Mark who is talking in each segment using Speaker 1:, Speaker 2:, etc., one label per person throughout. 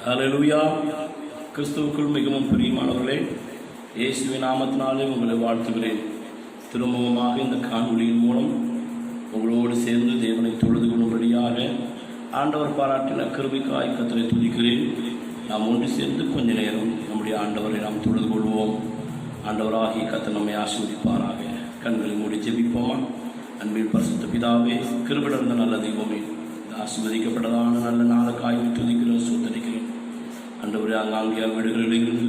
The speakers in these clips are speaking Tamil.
Speaker 1: ஹல்லேலூயா. கிறிஸ்துவுக்குள் மிகவும் பிரியமானவர்களே, இயேசுவின் நாமத்தினாலே உங்களை வாழ்த்துகிறேன். திரும்பவுமாக இந்த காணொளியின் மூலம் உங்களோடு சேர்ந்து தேவனை தொழுது கொள்ளும்படியாக ஆண்டவர் பாராட்டின கிருபைக்காய் கர்த்தரை துதிக்கிறேன். நாம் ஒன்று சேர்ந்து கொஞ்ச நேரம் நம்முடைய ஆண்டவரை நாம் தொழுது கொள்வோம். ஆண்டவராகிய கர்த்தர் நம்மை ஆசீர்வதிப்பாராக. கண்களை மூடி ஜெபிப்போமா? அன்பின் பரிசுத்த பிதாவே, கிருபை நிறைந்த நல்ல தெய்வமே, ஆசீர்வதிக்கப்பட்டதான நல்ல நாளுக்காய் துதிக்கிறேன், சோதரிக்கிறேன். ஆண்டவரே, அங்காங்கே வீடுகளிலிருந்து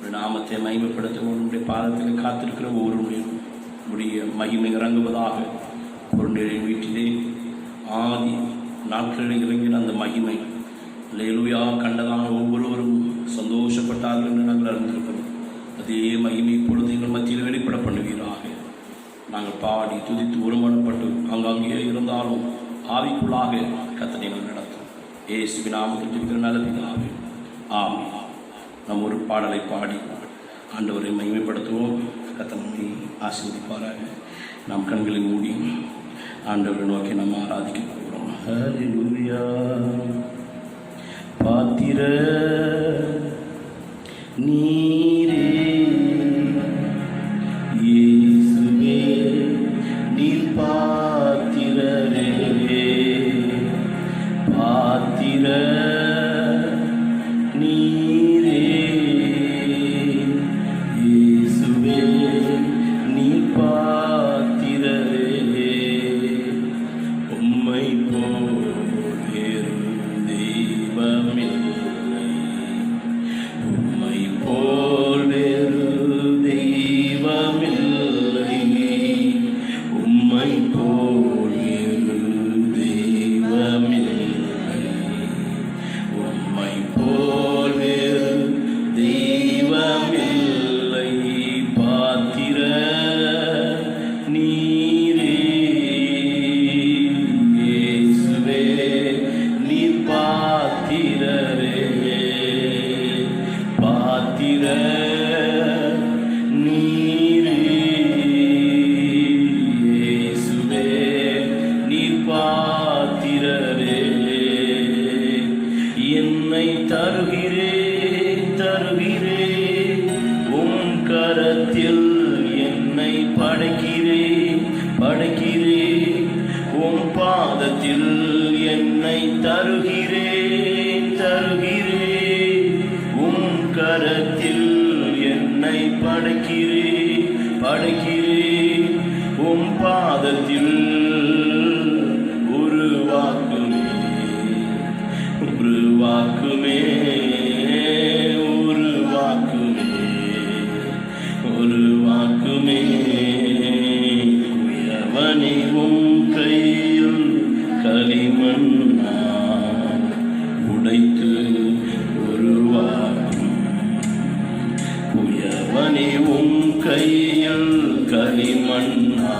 Speaker 1: ஒரு நாமத்தை மகிமைப்படுத்த உன்னுடைய பாதத்தில் காத்திருக்கிற ஒவ்வொருவரையும் உடைய மகிமை இறங்குவதாக. பொருளின் வீட்டிலே ஆதி நாட்களில் இறங்கின அந்த மகிமை அல்லேலூயா கண்டதான ஒவ்வொருவரும் சந்தோஷப்பட்டார்கள் என்று நாங்கள் அறிந்திருக்கிறோம். அதே மகிமை இப்பொழுது எங்கள் மத்தியில் வெளிப்பட பண்ணுவீராக. நாங்கள் பாடி துதித்து ஒருமனப்பட்டு அங்காங்கே இருந்தாலும் ஆவிக்குள்ளாக கர்த்தரை நடத்தும். இயேசுவின் நாமத்தில் ஜெபிக்கிற நல்ல பிதாவே, ஆமென். நாம் ஒரு பாடலை பாடி ஆண்டவரை மகிமைப்படுத்துவோம். கர்த்தர் நம்மை ஆசீர்வதிப்பாராக. நாம் கண்களை மூடி ஆண்டவரை நோக்கி நாம் ஆராதிக்க போகிறோம். ஹல்லேலூயா. பாத்திர நீரே இயேசுவே, நீர் பாத்திரரே, பாத்திர நீரே இயேசுவே, நீர் பாத்திரரே, உம்மை போல் வேறு தெய்வமில்லை, உம்மை போல் வேறு தெய்வமில்லை, உம்மை போல் வேறு தெய்வமில்லை, உம்மை போல் வேறு தெய்வமில்லை, பாத்திர நீரே இயேசுவே, நீர் பாத்திரரே, பாத்திர நீரே இயேசுவே, நீர் பாத்திரரே, என்னை தருகிறேன் தருகிறேன் உம் கரத்தில், என்னை படைக்கிறேன் படைக்கிறேன் உம் பாதத்தில், என்னை தருகிறேன் தருகிறேன் உம் கரத்தில், என்னை படைக்கிறேன் படைக்கிறேன் உம் பாதத்தில், உருவாக்குமே உருவாக்குமே உருவாக்குமே உருவாக்குமே, உயர்வனே உம் கையில் களிமண்ணா உடைத்து உருவாக்கும், உயர்வனே உம் கையில் களிமண்ணா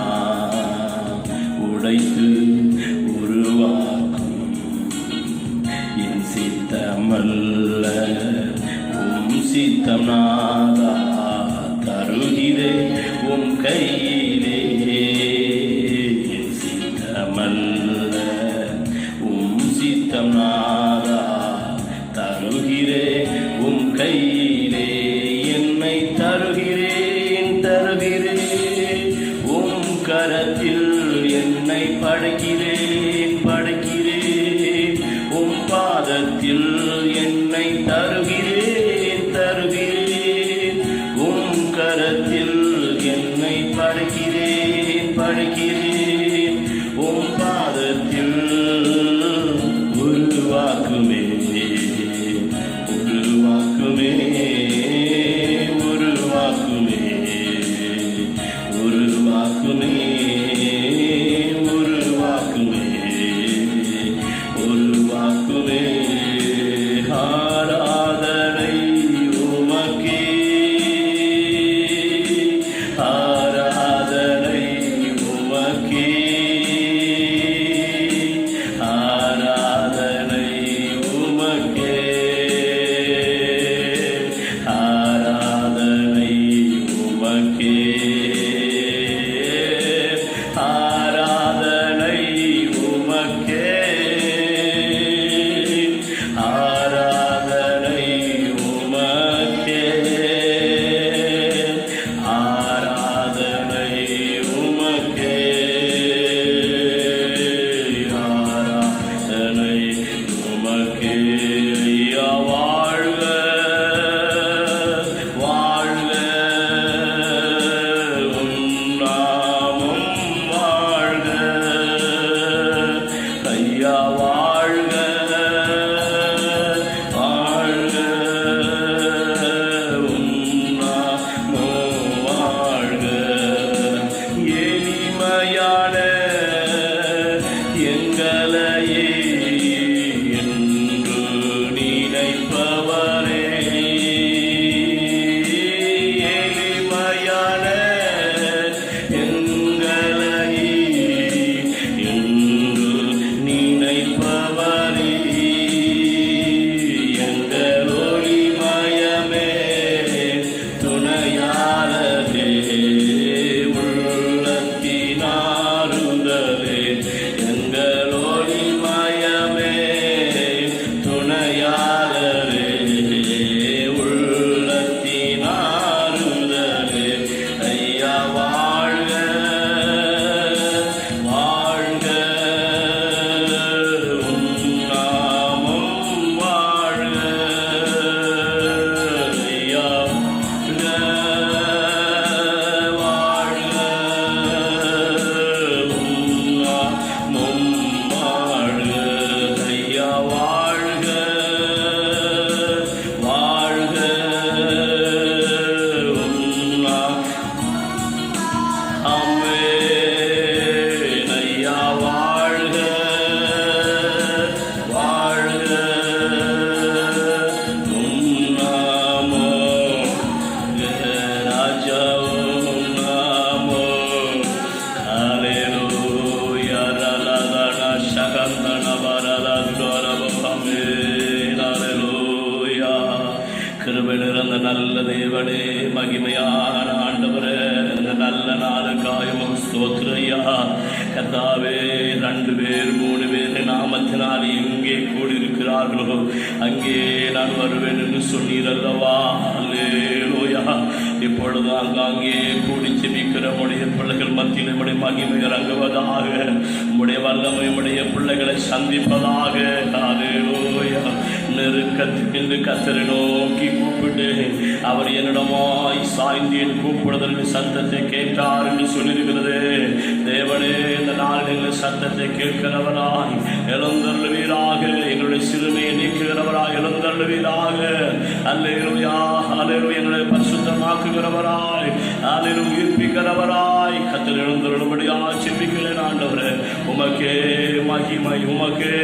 Speaker 1: உடைத்து உருவாக்கும், என் சித்தமல்ல உம் சித்தம் நாதா, தருகிறே உம் கையிலே, என் சித்தமல்ல உம் சித்தம் நாதா, தருகிறே உம் கையிலே, என்னை தருகிறேன் தருகிறேன் உம் கரத்தில், என்னை படைக்கிறேன் படைக்கிறேன் உம் பாதத்தில், என்னை தருகிறேன் தருகிறேன் உம் கரத்தில், என்னை படைக்கிறேன் படைக்கிறேன் உம் பாதத்தில், உருவாக்குமே உருவாக்குமே உருவாக்குமே உருவாக்குமே உருவாக்குமே உருவாக்குமே, ஆராதனை நல்ல தேவனே, மகிமையான ஆண்டவரே, இந்த நல்ல நாளுக்காயும் ஸ்தோத்திரையா. கர்த்தாவே, 2 பேர் 3 பேர் நாமத்தினால் எங்கே கூடியிருக்கிறார்களோ அங்கே நான் வருவேன் என்று சொன்னீர் அல்லவா? அல்லேலூயா. இப்பொழுது அங்கே கூடி ஜெபிக்கிற உடைய பிள்ளைகள் மத்தியில் உடைய மகிமை இறங்குவதாக, உடைய வல்லமை உடைய பிள்ளைகளை சந்திப்பதாக. அல்லேலூயா. நெருக்கத்திலிருந்து கர்த்தரை நோக்கி கூப்பிட்டேன், அவர் என்னிடமாய் சாய்ந்து என் கூப்பிடுதற்கு சத்தத்தை கேட்டார் என்று சொல்லியிருக்கிறது. தேவனே, இந்த நாளில் சத்தத்தை கேட்கிறவராய் எழுந்தருளுவீராக, எங்களுடைய சிறுமையை நீக்குகிறவராய் எழுந்தருளுவீராக. அல்லேலூயா. அல்லேலூயா. எங்களை பரிசுத்தமாக்குகிறவராய், அல்லேலூயா, உயிர்ப்பிக்கிறவராய் கர்த்தர் எழுந்தருளும்படியாய் ஜெபிக்கிறேன். ஆண்டவரே, உமக்கே மகிமை, உமக்கே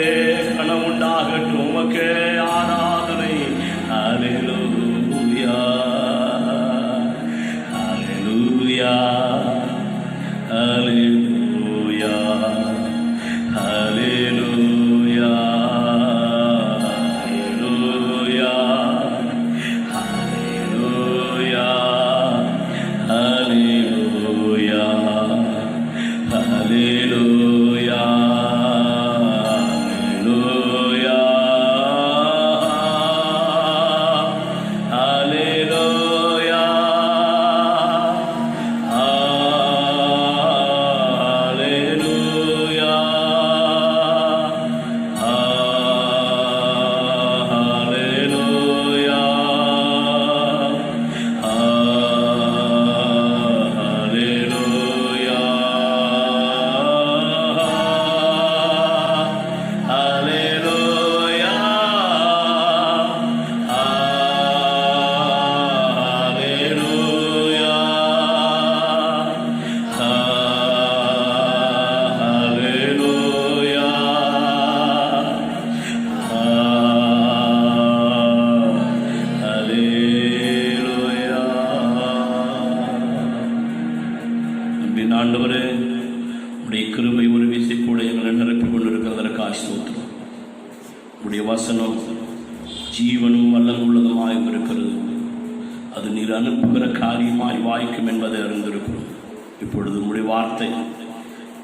Speaker 1: கனம் உண்டாகட்டும், உமக்கே ஆராதனை. அல்லேலூயா. அல்லேலூயா. அல்லேலூயா. அல்லேலூயா. அல்லேலூயா. அல்லேலூயா. அல்லேலூயா. ஆண்டவரே, உடைய கிருபை ஒரு வீசை கூட எங்களை நிரப்பிக் கொண்டிருக்கிறதற்காக ஸ்தோத்திரம். உடைய வசனம் ஜீவனும் வல்லமுள்ளதுமாயும் இருக்கிறது. அது நீர் அனுப்புகிற காரியமாய் வாய்க்கும் என்பதை அறிந்திருக்கிறோம். இப்பொழுது உடைய வார்த்தை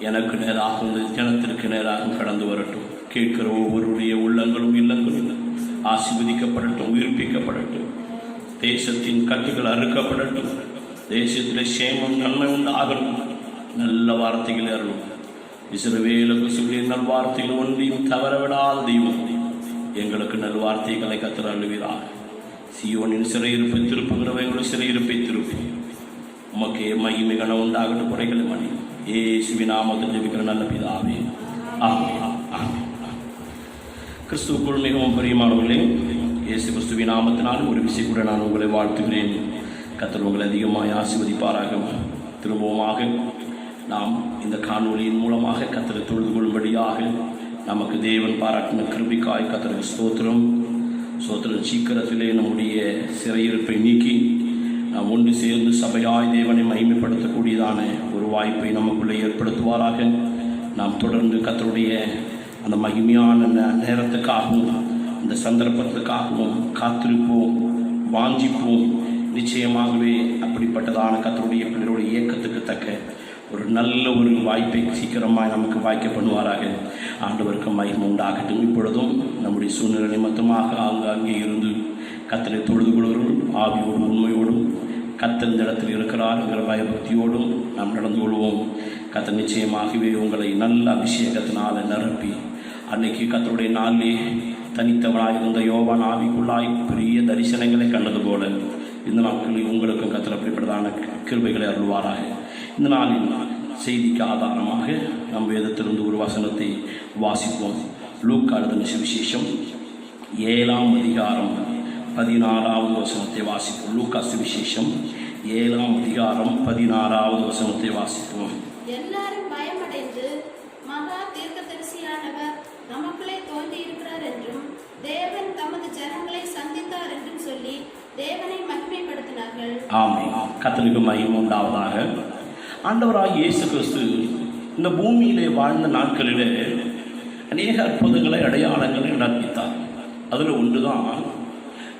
Speaker 1: எனக்கு நேராக, ஜனத்திற்கு நேராக கடந்து வரட்டும். கேட்கிற ஒவ்வொருடைய உள்ளங்களும் இல்லங்களும் ஆசீர்வதிக்கப்படட்டும், உயிர்ப்பிக்கப்படட்டும். தேசத்தின் கட்டுகள் அறுக்கப்படட்டும். தேசத்தில் சேமம் நன்மை உண்டாகட்டும். நல்ல வார்த்தைகள் அருளும். இஸ்ரவேலுக்கு சொல்லிய நல் வார்த்தைகள் ஒன்றையும் தவற விடாத தெய்வம் எங்களுக்கு நல் வார்த்தைகளை கர்த்தர் அருளுவீராக. சீயோனின் சிறையிருப்பை திருப்புகிறவங்களுடைய சிறையிருப்பை திருப்பி உமக்கே மகிமை கனம் உண்டாகட்டும். குறைகளை மணி இயேசுவின் நாமத்தில் ஜெபிக்கிற நல்ல பிதாவே, ஆமென். கிறிஸ்துவுக்குள் மிகவும் பிரியமானவர்களே, இயேசு கிறிஸ்துவின் நாமத்தினால் ஒரு விசை கூட நான் உங்களை வாழ்த்துகிறேன். கர்த்தர் உங்களை அதிகமாக ஆசீர்வதிப்பாராக. திரும்பவுமாக நாம் இந்த காணொலியின் மூலமாக கர்த்தரை தொழுது கொள்ளும்படியாக நமக்கு தேவன் பாராட்டின கிருபைக்காய் கர்த்தருக்கு ஸ்தோத்திரம். சீக்கிரத்திலே நம்முடைய சிறையிருப்பை நீக்கி நாம் ஒன்று சேர்ந்து சபையாய் தேவனை மகிமைப்படுத்தக்கூடியதான ஒரு வாய்ப்பை நமக்குள்ளே ஏற்படுத்துவாராக. நாம் தொடர்ந்து கர்த்தருடைய அந்த மகிமையான நேரத்துக்காகவும் அந்த சந்தர்ப்பத்துக்காகவும் காத்திருப்போம், வாஞ்சிப்போம். நிச்சயமாகவே அப்படிப்பட்டதான கர்த்தருடைய பிள்ளைகளுடைய இயக்கத்துக்கு தக்க ஒரு நல்ல ஒரு வாய்ப்பை சீக்கிரமாக நமக்கு வாய்க்க பண்ணுவாராக. ஆண்டவருக்கு மகிமை உண்டாகட்டும். இப்பொழுதும் நம்முடைய சூழ்நிலை நிமித்தமாக அங்கே இருந்து கர்த்தரை தொழுது கொள்வதும் ஆவியோடும் உண்மையோடும் கர்த்தர் இந்த இடத்தில் இருக்கிறார் என்கிற பயபக்தியோடும் நாம் நடந்து கொள்வோம். கர்த்தர் நிச்சயமாகவே உங்களை நல்ல அபிஷேகத்தினால் நிரப்பி, அன்னைக்கு கர்த்தருடைய நாளிலே தனித்தவனாக இருந்த யோவான் ஆவிக்குள்ளாய் பெரிய தரிசனங்களை கண்டது போல இந்த நாட்களில் உங்களுக்கும் கர்த்தர் அப்படிப்பட்டதான கிருபைகளை அருள்வாராக. இந்த நாளில் செய்திக்கு ஆதாரமாக நம் வேதத்திலிருந்து ஒரு வசனத்தை வாசிப்போம். லூக்கா எழுதின சுவிசேஷம் 7ஆம் அதிகாரம் 16வது வசனத்தை வாசிப்போம். லூக்கா சுவிசேஷம் 7ஆம் அதிகாரம் 16வது வசனத்தை வாசிப்போம்.
Speaker 2: எல்லாரும் பயமடைந்து மகா தீர்க்கதரிசியானவர் நமக்குள்ளே தோன்றி இருக்கிறார் என்றும் தேவன் தமது ஜனங்களை சந்தித்தார் என்றும் சொல்லி தேவனை மகிமைப்படுத்தினார்கள்.
Speaker 1: ஆமென். கர்த்தருக்கு மகிமை உண்டாவதாக. ஆண்டவராகிய இயேசு கிறிஸ்து இந்த பூமியிலே வாழ்ந்த நாட்களிலே அநேக அற்புதங்களை அடையாளங்களை நடப்பித்தார். அதில் ஒன்றுதான்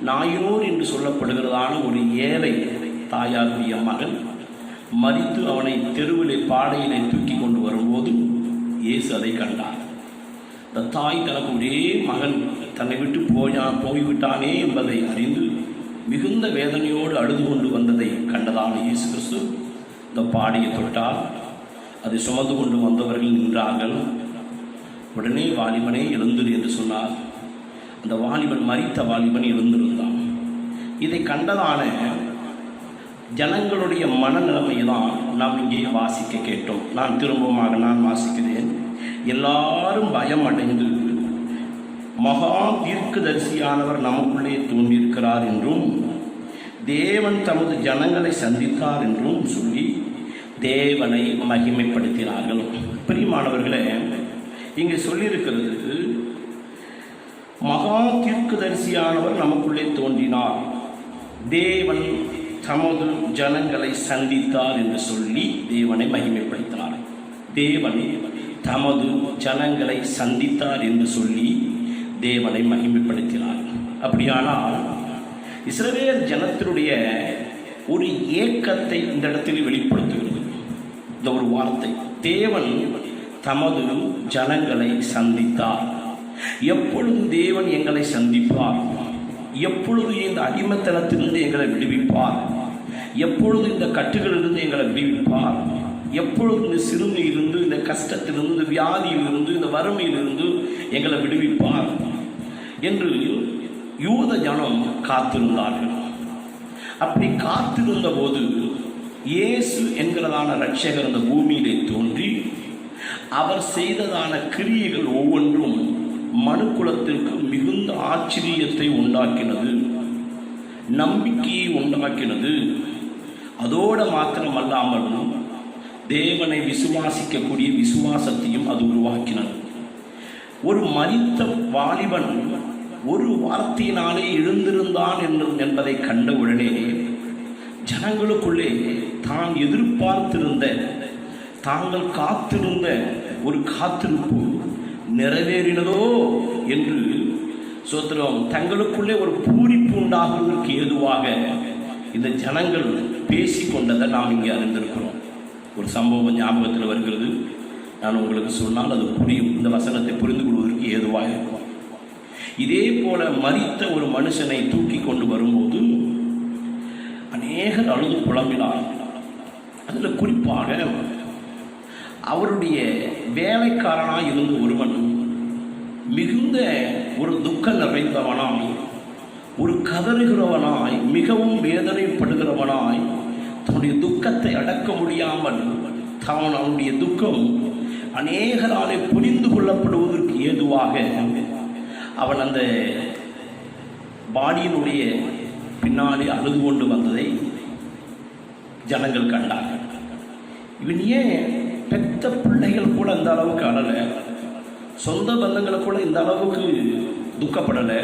Speaker 1: நாயூர் என்று சொல்லப்படுகிறதான ஒரு ஏழை தாயாருடைய மகன் மரித்து அவனை தெருவிலே பாடையிலே தூக்கி கொண்டு வரும்போது இயேசு அதை கண்டார். இந்த தாய் தனக்கு ஒரே மகன் தன்னை விட்டு போய்விட்டானே என்பதை அறிந்து மிகுந்த வேதனையோடு அழுது கொண்டு வந்ததை கண்டதான இயேசு கிறிஸ்து இந்த பாடையை தொட்டார். அதை சுமந்து கொண்டு வந்தவர்கள் நின்றார்கள். உடனே வாலிபனே எழுந்திரு என்று சொன்னார். அந்த வாலிபன், மரித்த வாலிபன் எழுந்திருந்தான். இதை கண்டதான ஜனங்களுடைய மனநிலைமையை தான் நாம் இங்கே வாசிக்க கேட்டோம். நான் திரும்பமாக நான் வாசிக்கிறேன். எல்லாரும் பயம் அடைந்து மகா தீர்க்கதரிசியானவர் நமக்குள்ளே தோன்றியிருக்கிறார் என்றும் தேவன் தமது ஜனங்களை சந்தித்தார் என்றும் சொல்லி தேவனை மகிமைப்படுத்தினார்கள். பிரியமானவர்களே, இங்கே சொல்லியிருக்கிறது மகா தீர்க்கதரிசியானவர் நமக்குள்ளே தோன்றினார், தேவன் தமது ஜனங்களை சந்தித்தார் என்று சொல்லி தேவனை மகிமைப்படுத்தினார். தேவனை தமது ஜனங்களை சந்தித்தார் என்று சொல்லி தேவனை மகிமைப்படுத்தினார். அப்படியானால் இஸ்ரவேல் ஜனத்தினுடைய ஒரு ஏக்கத்தை இந்த இடத்தில் வெளிப்படுத்துகிறது இந்த ஒரு வார்த்தை. தேவன் தமது ஜனங்களை சந்தித்தார். எப்பொழுது தேவன் எங்களை சந்திப்பார்? எப்பொழுது இந்த அடிமைத்தனத்திலிருந்து எங்களை விடுவிப்பார்? எப்பொழுது இந்த கட்டுகளிலிருந்து எங்களை விடுவிப்பார்? எப்பொழுது இந்த சிறுமையிலிருந்து, இந்த கஷ்டத்திலிருந்து, இந்த வியாதியிலிருந்து, இந்த வறுமையிலிருந்து எங்களை விடுவிப்பார் என்று யூத ஜனம் காத்திருந்தார்கள். அப்படி காத்திருந்த போது இயேசு என்கிறதான இரட்சகர் அந்த பூமியிலே தோன்றி அவர் செய்ததான கிரியைகள் ஒவ்வொன்றும் மனுக்குலத்திற்கு மிகுந்த ஆச்சரியத்தை உண்டாக்கினது, நம்பிக்கையை உண்டாக்கினது. அதோடு மாத்திரமல்லாமல் தேவனை விசுவாசிக்கக்கூடிய விசுவாசத்தையும் அது உருவாக்கினது. ஒரு மரித்த வாலிபன் ஒரு வார்த்தையினாலே எழுந்திருந்தான் என்பதை கண்டவுடனே ஜனங்களுக்குள்ளே தான் எதிர்பார்த்திருந்த, தாங்கள் காத்திருந்த ஒரு காத்திருப்பு நிறைவேறினதோ என்று சோத்திரம் தங்களுக்குள்ளே ஒரு பூரிப்பு உண்டாகுவதற்கு ஏதுவாக இந்த ஜனங்கள் பேசி கொண்டதை நாம் இங்கே அறிந்திருக்கிறோம். ஒரு சம்பவம் ஞாபகத்தில் வருகிறது. நான் உங்களுக்கு சொன்னால் அது புரியும், இந்த வசனத்தை புரிந்து கொள்வதற்கு ஏதுவாக இருக்கும். இதே போல மரித்த ஒரு மனுஷனை தூக்கி கொண்டு வரும்போது அநேகர் அழுது புலம்பினார். அதில் குறிப்பாக அவருடைய வேலைக்காரனாய் இருந்த ஒருவன் மிகுந்த ஒரு துக்கம் நிறைந்தவனாய், ஒரு கதறுகிறவனாய், மிகவும் வேதனைப்படுகிறவனாய், தன்னுடைய துக்கத்தை அடக்க முடியாமல் அவனுடைய துக்கம் அநேகராலே புரிந்து கொள்ளப்படுவதற்கு ஏதுவாக அவன் அந்த பாடியினுடைய பின்னாலே அழுது கொண்டு வந்ததை ஜனங்கள் கண்டார்கள். இவன் ஏன் பெத்த பிள்ளைகள் கூட இந்த அளவுக்கு அழலை, சொந்த பந்தங்களை கூட இந்த அளவுக்கு துக்கப்படலை,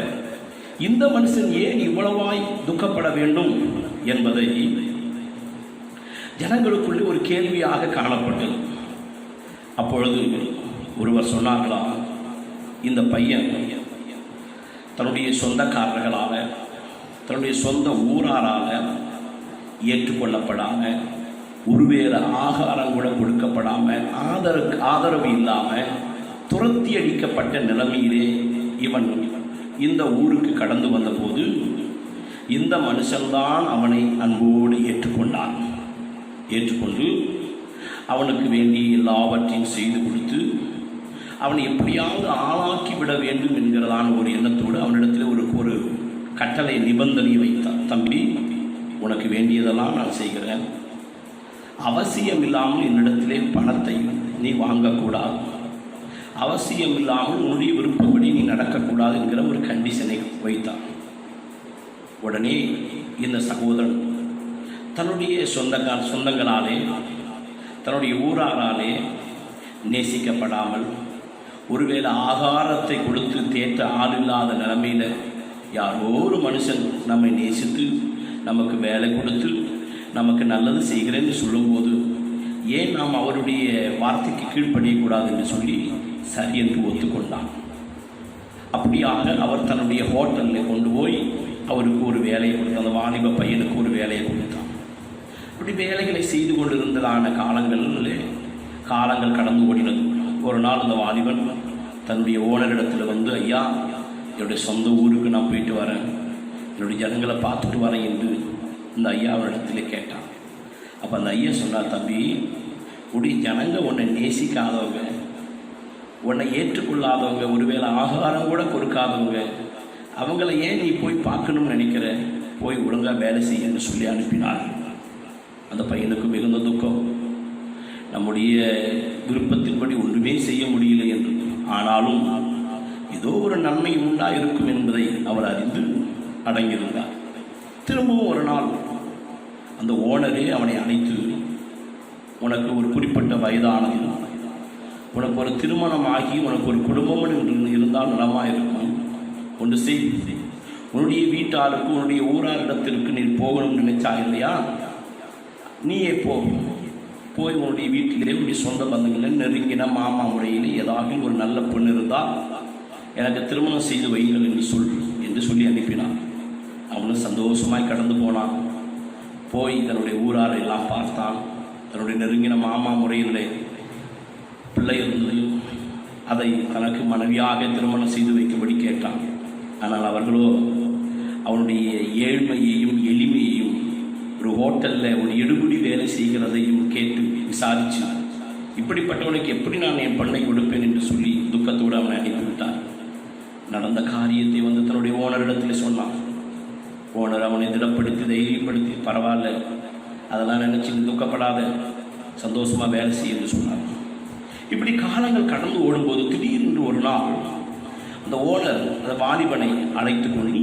Speaker 1: இந்த மனுஷன் ஏன் இவ்வளவாய் துக்கப்பட வேண்டும் என்பதை ஜனங்களுக்குள்ளே ஒரு கேள்வியாக காணப்பட்டது. அப்பொழுது ஒருவர் சொன்னார்களா, இந்த பையன் தன்னுடைய சொந்தக்காரர்களால், தன்னுடைய சொந்த ஊராரால் ஏற்றுக்கொள்ளப்படாமல், ஒருவேளை ஆகாரம் கூட கொடுக்கப்படாமல், ஆதரவு இல்லாமல் துரத்தி அடிக்கப்பட்ட நிலைமையிலே இவன் இந்த ஊருக்கு கடந்து வந்தபோது இந்த மனுஷன்தான் அவனை அன்போடு ஏற்றுக்கொண்டான். ஏற்றுக்கொண்டு அவனுக்கு வேண்டிய எல்லாவற்றையும் செய்து கொடுத்து அவனை எப்படியாவது ஆளாக்கி விட வேண்டும் என்கிறதான ஒரு எண்ணத்தோடு அவனிடத்தில் ஒரு கட்டளை நிபந்தனை வைத்தான். தம்பி, உனக்கு வேண்டியதெல்லாம் நான் செய்கிறேன், அவசியம் இல்லாமல் என்னிடத்திலே பணத்தை நீ வாங்கக்கூடாது, அவசியம் இல்லாமல் உன்னுடைய விருப்பப்படி நீ நடக்கக்கூடாது என்கிற ஒரு கண்டிஷனை வைத்தான். உடனே இந்த சகோதரன் தன்னுடைய சொந்தங்களாலே, தன்னுடைய ஊராராலே நேசிக்கப்படாமல், ஒருவேளை ஆகாரத்தை கொடுத்து தேற்ற ஆள் இல்லாத நிலைமையில் யாரோ ஒரு மனுஷன் நம்மை நேசித்து நமக்கு வேலை கொடுத்து நமக்கு நல்லது செய்கிறேன்னு சொல்லும்போது ஏன் நாம் அவருடைய வார்த்தைக்கு கீழ்ப்படியக்கூடாது என்று சொல்லி சரி என்று ஒத்துக்கொண்டான். அப்படியாக அவர் தன்னுடைய ஹோட்டலில் கொண்டு போய் அவருக்கு ஒரு வேலையை கொடுத்தான். அந்த வாலிப பையனுக்கு ஒரு வேலையை கொடுத்தான். இப்படி வேலைகளை செய்து கொண்டிருந்ததான காலங்கள் கடந்து ஓடினது. ஒரு நாள் அந்த வாலிபன் தன்னுடைய ஓனரிடத்தில் வந்து, ஐயா, என்னுடைய சொந்த ஊருக்கு நான் போயிட்டு வரேன், என்னுடைய ஜனங்களை பார்த்துட்டு வரேன் என்று இந்த ஐயாவிடத்திலே கேட்டான். அப்போ அந்த ஐயா சொன்னார், தம்பி, உடைய ஜனங்க உன்னை நேசிக்காதவங்க, உன்னை ஏற்றுக்கொள்ளாதவங்க, ஒருவேளை ஆகாரம் கூட கொடுக்காதவங்க, அவங்கள ஏன் நீ போய் பார்க்கணும்னு நினைக்கிற? போய் ஒழுங்காக வேலை செய்யன்னு சொல்லி அனுப்பினார். அந்த பையனுக்கு மிகுந்த துக்கம். நம்முடைய விருப்பத்தின்படி ஒன்றுமே செய்ய முடியல என்று, ஆனாலும் ஏதோ ஒரு நன்மை உண்டாயிருக்கும் என்பதை அவர் அறிந்து அடங்கியிருந்தார். திரும்பவும் ஒரு நாள் அந்த ஓனரே அவனை அழைத்து, உனக்கு ஒரு குறிப்பிட்ட வயதானது, உனக்கு ஒரு திருமணம் ஆகி உனக்கு ஒரு குடும்பம் என்று இருந்தால் நலமாக இருக்கும். ஒன்று செய், உன்னுடைய வீட்டாருக்கு உன்னுடைய ஊராரிடத்திற்கு நீ போகணும்னு நினைச்சா இல்லையா, நீயே போய் உன்னுடைய வீட்டிலே உன்னுடைய சொந்த பந்தங்களில் நெருங்கின மாமா முறையில் ஏதாவது ஒரு நல்ல பெண் இருந்தால் எனக்கு திருமணம் செய்து வைங்கள் என்று சொல்லி அனுப்பினான். அவனும் சந்தோஷமாய் கடந்து போனான். போய் தன்னுடைய ஊராரை எல்லாம் பார்த்தான். தன்னுடைய நெருங்கின மாமா முறையில் பிள்ளை இருந்தது, அதை தனக்கு மனைவியாக திருமணம் செய்து வைக்கும்படி கேட்டான். ஆனால் அவர்களோ அவனுடைய ஏழ்மையையும் எளிமையையும், ஒரு ஹோட்டலில் ஒரு எடுபடி வேலை செய்கிறதையும் கேட்டு விசாரித்து, இப்படிப்பட்டவனுக்கு எப்படி நான் என் பண்ணை கொடுப்பேன் என்று சொல்லி துக்கத்தோடு அவனை அனுப்பிவிட்டார். நடந்த காரியத்தை வந்து தன்னுடைய ஓனரிடத்தில் சொன்னான். ஓனர் அவனை திடப்படுத்தி தைரியப்படுத்தி, பரவாயில்ல, அதெல்லாம் நினச்சி துக்கப்படாத, சந்தோஷமாக வேலை செய்ய என்று சொன்னார். இப்படி காலங்கள் கடந்து ஓடும்போது திடீரென்று ஒரு நாள் அந்த ஓனர் அந்த வாலிபனை அழைத்து கொண்டு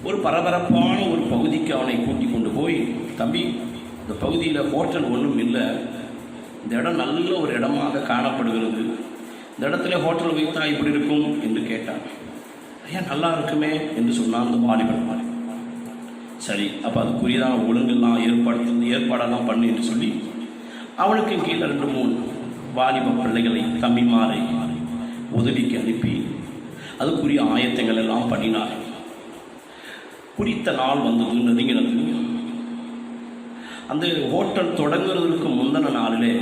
Speaker 1: ஒரு பரபரப்பான ஒரு பகுதிக்கு அவனை கூட்டி கொண்டு போய், தம்பி, இந்த பகுதியில் ஹோட்டல் ஒன்றும் இல்லை, இந்த இடம் நல்ல ஒரு இடமாக காணப்படுகிறது, இந்த இடத்துல ஹோட்டல் வைத்தா இப்படி இருக்கும் என்று கேட்டான். ஐயா, நல்லா இருக்குமே என்று சொன்னான் அந்த வாலிபன். சரி, அப்போ அதுக்குரியதான ஒழுங்கெல்லாம் ஏற்பாடெல்லாம் பண்ணு என்று சொல்லி அவனுக்கு கீழே 2-3 வாலிப பிள்ளைகளை, தம்பிமாரை உதவிக்கு அனுப்பி அதுக்குரிய ஆயத்தங்கள் எல்லாம் பண்ணினார். குறித்த நாள் வந்தது, நெருங்கினது. அந்த ஹோட்டல் தொடங்குறதுக்கு முந்தின நாளிலே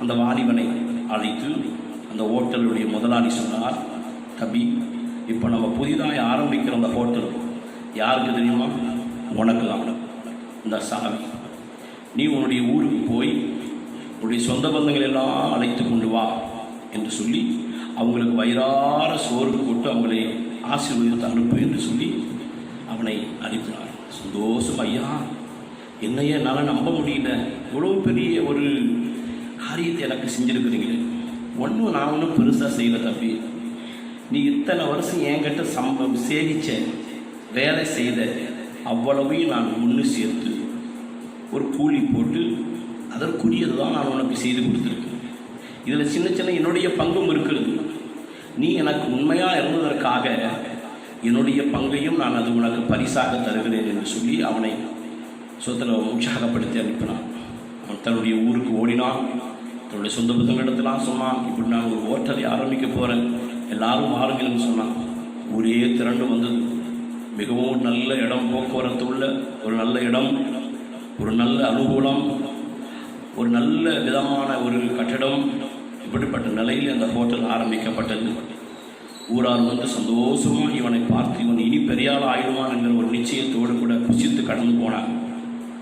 Speaker 1: அந்த வாலிபனை அழைத்து அந்த ஹோட்டலுடைய முதலாளி சொன்னார், தம்பி, இப்போ நம்ம புதிதாக ஆரம்பிக்கிற அந்த ஹோட்டல் யாருக்கு தெரியுமா? உனக்கு தான். இந்த சாவி, நீ உன்னுடைய ஊருக்கு போய் உன்னுடைய சொந்த பந்தங்கள் எல்லாம் அழைத்து கொண்டு வா என்று சொல்லி அவங்களுக்கு வயிறார சோறு போட்டு அவங்களை ஆசீர்வதித்து அனுப்பு என்று சொல்லி அவனை அனுப்பினார். சந்தோஷம். ஐயா, என்னையே என்னால் நம்ப முடியல, இவ்வளோ பெரிய ஒரு காரியத்தை எனக்கு செஞ்சுருக்குறீங்களே. நான் ஒன்றும் பெருசாக செய்யலை தம்பி, நீ இத்தனை வருஷம் என்கிட்ட சேவிச்ச வேலை செய்த அவ்வளவையும் நான் ஒன்று சேர்த்து ஒரு கூலி போட்டு அதற்குரியது தான் நான் உனக்கு செய்து கொடுத்துருக்கேன். இதில் சின்ன சின்ன என்னுடைய பங்கும் இருக்கிறது. நீ எனக்கு உண்மையாக இருந்ததற்காக என்னுடைய பங்கையும் நான் அது உனக்கு பரிசாக தருகிறேன் என்று சொல்லி அவனை சொத்தில் உற்சாகப்படுத்தி அனுப்பினான். அவன் தன்னுடைய ஊருக்கு ஓடினான். தன்னுடைய சொந்த புத்தகத்திலாம் சொன்னான், இப்படி நான் ஒரு ஹோட்டலை ஆரம்பிக்க போகிறேன், எல்லாரும் வாருங்கள்னு சொன்னான். ஊரே திரண்டு வந்தது. மிகவும் நல்ல இடம், போக்குவரத்து உள்ள ஒரு நல்ல இடம், ஒரு நல்ல அனுகூலம், ஒரு நல்ல விதமான ஒரு கட்டடம். இப்படிப்பட்ட நிலையில் அந்த ஹோட்டல் ஆரம்பிக்கப்பட்டது. ஊரார் வந்து சந்தோஷமாக இவனை பார்த்து, இவன் இனி பெரியாள் ஆயிடுவான் என்கிற ஒரு நிச்சயத்தோடு கூட புசித்து கடந்து போனான்.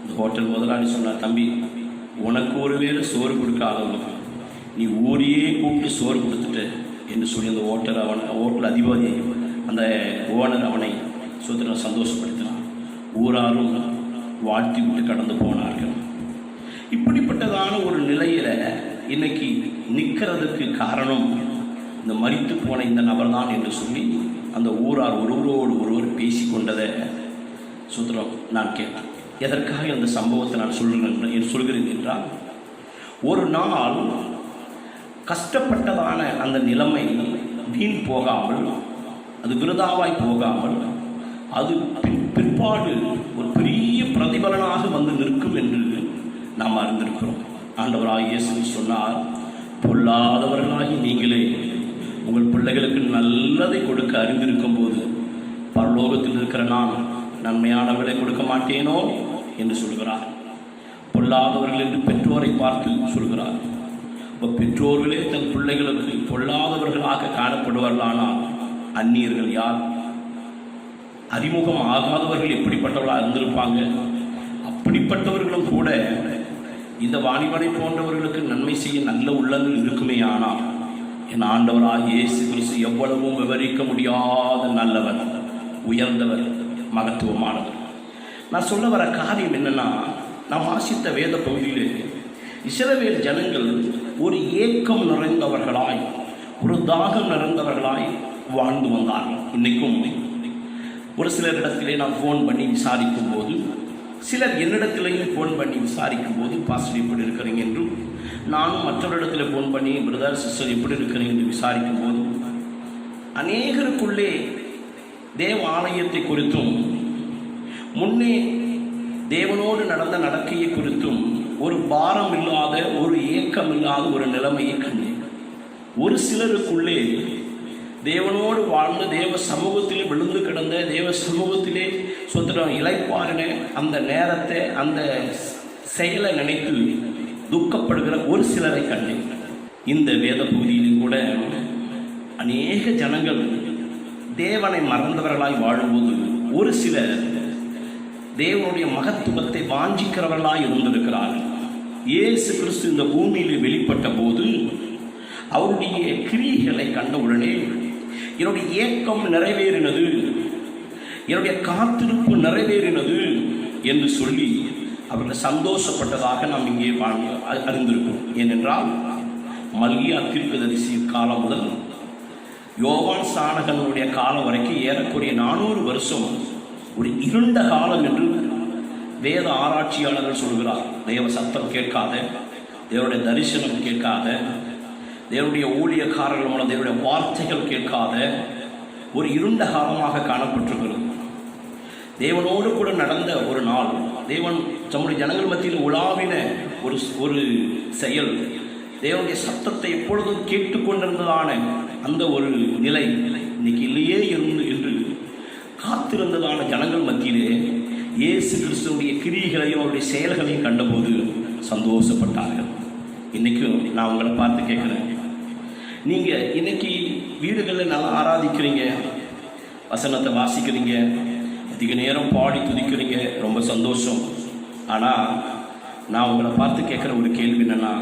Speaker 1: இந்த ஹோட்டல் முதலாளி சொன்னார், தம்பி, உனக்கு ஒரு வேளை சோறு கொடுக்காதவங்க, நீ ஊரையே கூப்பிட்டு சோறு கொடுத்துட்டு என்று சொல்லி அந்த ஹோட்டல் அதிபதி, அந்த ஓனர் அவனை சந்தோஷப்படுத்தினான். ஊராரும் வாழ்த்தி விட்டு கடந்து போனார்கள். இப்படிப்பட்டதான ஒரு நிலையில் இன்னைக்கு நிற்கிறதுக்கு காரணம் இந்த மரித்து போன இந்த நபர் தான் என்று சொல்லி அந்த ஊரார் ஒருவரோடு ஒருவர் பேசி கொண்டதை நான் கேட்டேன். எதற்காக இந்த சம்பவத்தை நான் சொல்கிறேன் என்றால், ஒரு நாள் கஷ்டப்பட்டதான அந்த நிலைமை வீண் போகாமல், அது விருதாவாய் போகாமல், அது பிற்பாடு ஒரு பெரிய பிரதிபலனாக வந்து நிற்கும் என்று நாம் அறிந்திருக்கிறோம். ஆண்டவராகிய இயேசு சொன்னார், பொல்லாதவர்களாகி நீங்களே உங்கள் பிள்ளைகளுக்கு நல்லதை கொடுக்க அறிந்திருக்கும் போது பரலோகத்தில் இருக்கிற நான் நன்மையான விலை கொடுக்க மாட்டேனோ என்று சொல்கிறார். பொல்லாதவர்கள் என்று பெற்றோரை பார்த்து சொல்கிறார். பெற்றோர்களே தன் பிள்ளைகளுக்கு பொல்லாதவர்களாக காணப்படுவார்களானால் அந்நியர்கள் யார்? அறிமுகம் ஆகாதவர்கள் எப்படிப்பட்டவர்களாக இருந்திருப்பாங்க? அப்படிப்பட்டவர்களும் கூட இந்த வாலிபனை போன்றவர்களுக்கு நன்மை செய்ய நல்ல உள்ளங்கள் இருக்குமே. ஆனால் என் ஆண்டவராகிய இயேசு கிறிஸ்து எவ்வளவும் விவரிக்க முடியாத நல்லவர், உயர்ந்தவர், மகத்துவமானவர். நான் சொல்ல வர காரியம் என்னன்னா, நாம் வாசித்த வேத பகுதியிலே இஸ்ரவேல் ஜனங்கள் ஒரு ஏக்கம் நிறைந்தவர்களாய், ஒரு தாகம் நிறைந்தவர்களாய் வாழ்ந்து வந்தார்கள். இன்னைக்கும் ஒரு சிலரிடத்திலே நான் ஃபோன் பண்ணி விசாரிக்கும் போது, சிலர் என்னிடத்திலேயும் ஃபோன் பண்ணி விசாரிக்கும் போது, பாஸ்டர் எப்படி இருக்கிறீங்க என்றும், நானும் மற்றவரிடத்துல ஃபோன் பண்ணி பிரதர் சிஸ்டர் எப்படி இருக்கிறீங்க என்று விசாரிக்கும் போது, அநேகருக்குள்ளே தேவ ஆலயத்தை குறித்தும் முன்னே தேவனோடு நடந்த நடக்கையை குறித்தும் ஒரு பாரம் இல்லாத, ஒரு ஏக்கம் இல்லாத ஒரு நிலைமையை கண்டேன். ஒரு சிலருக்குள்ளே தேவனோடு வாழ்ந்து தேவ சமூகத்திலே விழுந்து கிடந்த, தேவ சமூகத்திலே சொந்தம் இளைப்பாறின அந்த நேரத்தை, அந்த செயலை நினைத்து துக்கப்படுகிற ஒரு சிலரை கண்டேன். இந்த வேத பகுதியிலும் கூட அநேக ஜனங்கள் தேவனை மறந்தவர்களாய் வாழும்போது, ஒரு சிலர் தேவனுடைய மகத்துவத்தை வாஞ்சிக்கிறவர்களாய் இருந்திருக்கிறார்கள். இயேசு கிறிஸ்து இந்த பூமியிலே வெளிப்பட்ட போது அவருடைய கிரியைகளை கண்டவுடனே என்னுடைய ஏக்கம் நிறைவேறினது, என்னுடைய காத்திருப்பு நிறைவேறினது என்று சொல்லி அவர்கள் சந்தோஷப்பட்டதாக நாம் இங்கே அறிந்திருக்கிறோம். ஏனென்றால் மல்கியா தீர்க்கதரிசி காலம் முதல் யோவான் ஸ்நானகனுடைய காலம் வரைக்கும் ஏறக்குறைய 400 வருஷம் ஒரு இருண்ட காலம் என்று வேத ஆராய்ச்சியாளர்கள் சொல்கிறார். தேவ சத்தம் கேட்காத, தேவனுடைய தரிசனம் கேட்காத, தேவனுடைய ஊழியக்காரர்கள் மூலம் தேவனுடைய வார்த்தைகள் கேட்காத ஒரு இருண்ட காலமாக காணப்பட்டிருக்கிறது. தேவனோடு கூட நடந்த ஒரு நாள், தேவன் தம்முடைய ஜனங்கள் மத்தியில் உலாவின ஒரு செயல், தேவனுடைய சத்தத்தை எப்பொழுதும் கேட்டுக்கொண்டிருந்ததான அந்த ஒரு நிலை இன்னைக்கு இல்லையே என்று காத்திருந்ததான ஜனங்கள் மத்தியிலே இயேசு கிறிஸ்துவுடைய கிரியைகளையும் அவருடைய செயல்களையும் கண்டபோது சந்தோஷப்பட்டார்கள். இன்றைக்கும் நான் உங்களை பார்த்து கேட்குறேன், நீங்கள் இன்னைக்கு வீடுகளில் நல்லா ஆராதிக்கிறீங்க, வசனத்தை வாசிக்கிறீங்க, அதிக நேரம் பாடி துதிக்கிறீங்க, ரொம்ப சந்தோஷம். ஆனால் நான் உங்களை பார்த்து கேட்குற ஒரு கேள்வி என்னென்னா,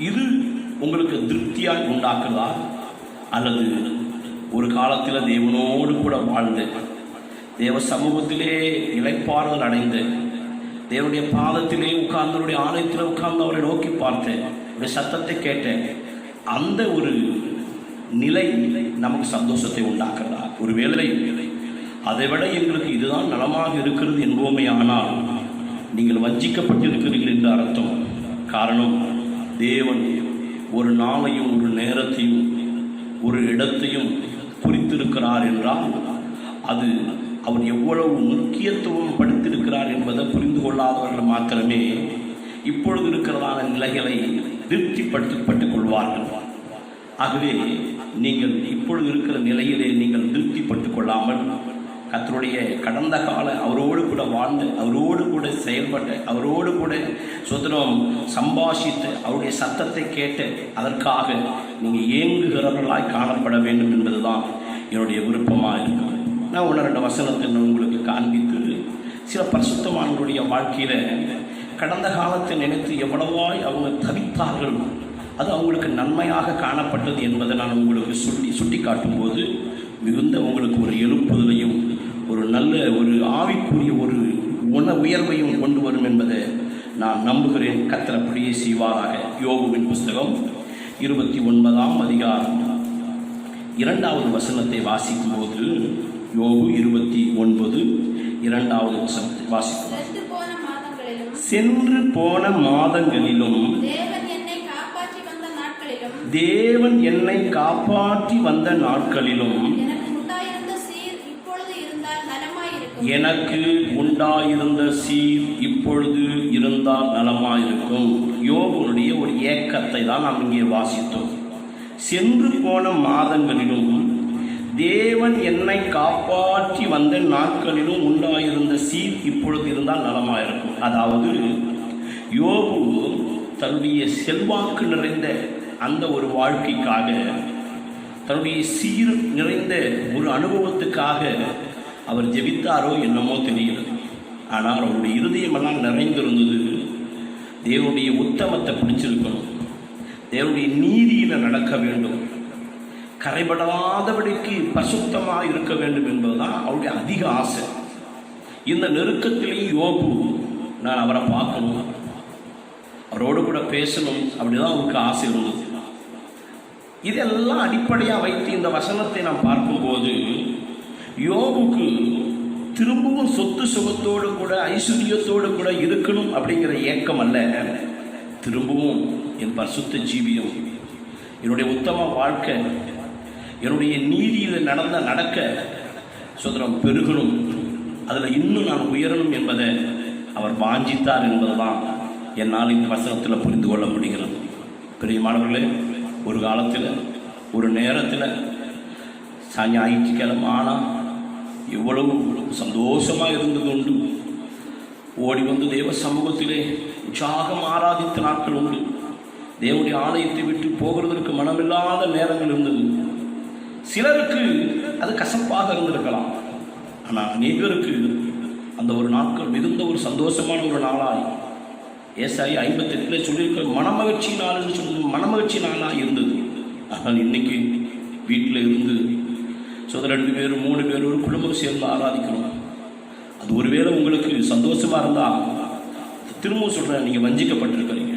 Speaker 1: இது உங்களுக்கு திருப்தியாக உண்டாக்குதா? அல்லது ஒரு காலத்தில் தேவனோடு கூட வாழ்ந்து தேவ சமூகத்திலே இளைப்பாறுதல் அடைந்து தேவனுடைய பாதத்திலே உட்கார்ந்தவருடைய ஆலயத்தில் உட்கார்ந்து அவரை நோக்கி பார்த்தேன், அவருடைய சத்தத்தை கேட்டேன், அந்த ஒரு நிலை நமக்கு சந்தோஷத்தை உண்டாக்குறதா? ஒரு வேளை அதை விட எங்களுக்கு இதுதான் நலமாக இருக்கிறது என்போமே, ஆனால் நீங்கள் வஞ்சிக்கப்பட்டிருக்கிறீர்கள் என்று அர்த்தம். காரணம், தேவன் ஒரு நாளையும் ஒரு நேரத்தையும் ஒரு இடத்தையும் குறித்திருக்கிறார் என்றால் அது அவர் எவ்வளவு முக்கியத்துவம் படுத்திருக்கிறார் என்பதை புரிந்து கொள்ளாதவர்கள் மாத்திரமே இப்பொழுது இருக்கிறதான நிலைகளை திருப்திப்பட்டுக் கொள்வார்கள். ஆகவே நீங்கள் இப்பொழுது இருக்கிற நிலையிலே நீங்கள் திருப்திப்பட்டுக் கொள்ளாமல் கர்த்தருடைய கடந்த கால அவரோடு கூட வாழ்ந்து, அவரோடு கூட செயல்பட்ட, அவரோடு கூட சுதந்திரம் சம்பாஷித்து, அவருடைய சத்தத்தை கேட்டு அதற்காக நீங்கள் ஏங்குகிறவர்களாய் காணப்பட வேண்டும் என்பதுதான் என்னுடைய விருப்பமாக இருக்குது. நான் 1-2 வசனத்தை உங்களுக்கு காண்பித்து, சில பரிசுத்தவான்களுடைய வாழ்க்கையில் கடந்த காலத்தை நினைத்து எவ்வளவாய் அவங்க தவித்தார்கள், அது அவங்களுக்கு நன்மையாக காணப்பட்டது என்பதை நான் உங்களுக்கு சுட்டி காட்டும்போது மிகுந்த உங்களுக்கு ஒரு எழுப்புதலையும் ஒரு நல்ல ஒரு ஆவிக்குரிய ஒரு உயர்வையும் கொண்டு வரும் என்பதை நான் நம்புகிறேன். கர்த்தர் அப்படியே செய்வாராக. யோபுவின் புஸ்தகம் 29ஆம் அதிகாரம் 2வது வசனத்தை வாசிக்கும் போது, யோபு 29 2வது வசனத்தை வாசிக்கும். சென்று போன மாதங்களிலும் தேவன் என்னை காப்பாற்றி வந்த நாட்களிலும் எனக்கு உண்டாயிருந்த சீர் இப்பொழுது இருந்தால் நலமாயிருக்கும். யோபுடைய ஒரு ஏக்கத்தை தான் நாம் இங்கே வாசித்தோம். சென்று போன மாதங்களிலும் தேவன் என்னை காப்பாற்றி வந்த நாட்களிலும் உண்டாயிருந்த சீர் இப்பொழுது இருந்தால் நலமாயிருக்கும். அதாவது யோபு தன்னுடைய செல்வாக்கு நிறைந்த அந்த ஒரு வாழ்க்கைக்காக, தன்னுடைய சீர் நிறைந்த ஒரு அனுபவத்துக்காக அவர் ஜெபித்தாரோ என்னமோ தெரியல. ஆனால் அவருடைய இருதயமெல்லாம் நிறைந்திருந்தது தேவனுடைய உத்தமத்தை பிடிச்சிருக்கணும், தேவனுடைய நீதியில் நடக்க வேண்டும், கரைபடாதபடிக்கு பரிசுத்தமாக இருக்க வேண்டும் என்பதுதான் அவருடைய அதிக ஆசை. இந்த நெருக்கத்திலேயும் யோபு நான் அவரை பார்க்கணும், அவரோடு கூட பேசணும், அப்படிதான் அவருக்கு ஆசை இருந்தது. இதெல்லாம் அடிப்படையாக வைத்து இந்த வசனத்தை நாம் பார்க்கும்போது யோபுக்கு திரும்பவும் சொத்து சுகத்தோடு கூட ஐஸ்வர்யத்தோடு கூட இருக்கணும் அப்படிங்கிற ஏக்கம் அல்ல, திரும்பவும் என் பரிசுத்த ஜீவியம், என்னுடைய உத்தம வாழ்க்கை, என்னுடைய நீதியில் நடக்க சுதந்திரம் பெருகணும், அதில் இன்னும் நான் உயரணும் என்பதை அவர் வாஞ்சித்தார் என்பதுதான் என்னால் இந்த வசனத்தில் புரிந்து கொள்ள முடிகிறது. பிரியமானவர்களே, ஒரு காலத்தில் ஒரு நேரத்தில் ஞாயிற்றுக்கிழமை ஆனால் எவ்வளவு சந்தோஷமாக இருந்தது உண்டு. ஓடி வந்து தேவ சமூகத்திலே உற்சாகம் ஆராதித்த நாட்கள் உண்டு. தேவனுடைய ஆலயத்தை விட்டு போகிறதற்கு மனமில்லாத நேரங்கள் இருந்தது. சிலருக்கு அது கசப்பாக இருந்திருக்கலாம், ஆனால் அநேகருக்கு அந்த ஒரு நாட்கள் மிகுந்த ஒரு சந்தோஷமான ஒரு நாளாய் ஏசாயா 58 சொல்லியிருக்க மனமகிழ்ச்சி நாள் என்று சொல்லி மனமகிழ்ச்சி நாளாக இருந்தது. ஆனால் இன்னைக்கு வீட்டில் இருந்து 2 பேர் 3 பேர் ஒரு குடும்பம் சேர்ந்து ஆராதிக்கணும். அது ஒருவேளை உங்களுக்கு சந்தோஷமாக இருந்தால் திரும்பவும் சொல்கிறேன், நீங்கள் வஞ்சிக்கப்பட்டிருக்கிறீங்க.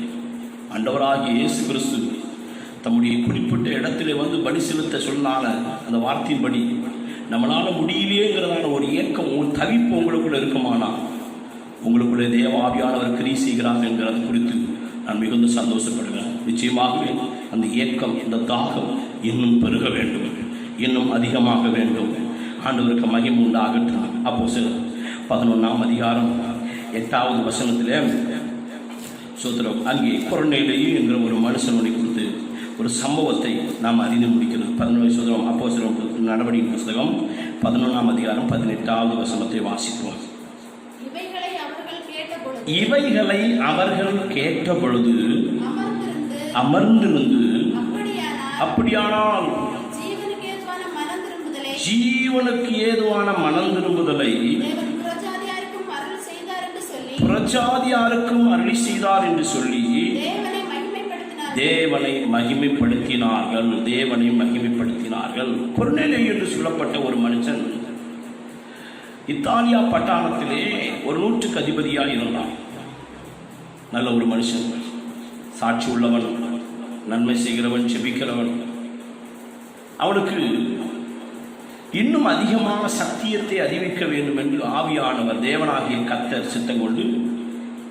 Speaker 1: ஆண்டவராகிய இயேசு கிறிஸ்து தம்முடைய குறிப்பிட்ட இடத்துல வந்து பலி செலுத்த சொன்னால அந்த வார்த்தையின்படி நம்மளால் முடியலையேங்கிறதான ஒரு ஏக்கம், ஒரு தவிப்பு உங்களுக்குள்ள இருக்குமானா உங்களுக்குள்ளே தேவ ஆவியானவர் கிரியை செய்கிறார் என்கிறது குறித்து நான் மிகுந்த சந்தோஷப்படுகிறேன். நிச்சயமாகவே அந்த ஏக்கம், இந்த தாகம் இன்னும் பெருக வேண்டும், இன்னும் அதிகமாக வேண்டும். ஆண்டவருக்கு மகிமை உண்டாகட்டும். அப்போஸ்தலர் 11ஆம் அதிகாரம் 8வது வசனத்திலே சோத்திரம் அங்கே கொர்நேலியு என்கிற ஒரு மனுஷனுடைய குறித்து ஒரு சம்பவத்தை நாம் அறிந்து முடிக்கிறது. 11 சோதரம் அப்போஸ்தலர் நடவடிக்கை புஸ்தகம் 11ஆம் அதிகாரம் 18வது வசனத்தை வாசிப்போம். இவைகளை அவர்கள் கேட்ட பொழுது அமர்ந்திருந்து, அப்படியானால் ஜீவனுக்கு ஏதுவான மனம் திரும்புதலை பிரஜாதியாருக்கும் அருளி செய்தார் என்று சொல்லி தேவனை மகிமைப்படுத்தினார்கள். தேவனை மகிமைப்படுத்தினார்கள். கொர்நேலியு என்று சொல்லப்பட்ட ஒரு மனுஷன் இத்தாலியா பட்டணத்திலே ஒரு 100க்கு அதிபதியாக இருந்தான். நல்ல ஒரு மனுஷன், சாட்சி உள்ளவன், நன்மை செய்கிறவன், ஜெபிக்கிறவன். அவனுக்கு இன்னும் அதிகமான சத்தியத்தை அறிவிக்க வேண்டும் என்று ஆவியானவர் தேவனாகிய கர்த்தர் சித்தம் கொண்டு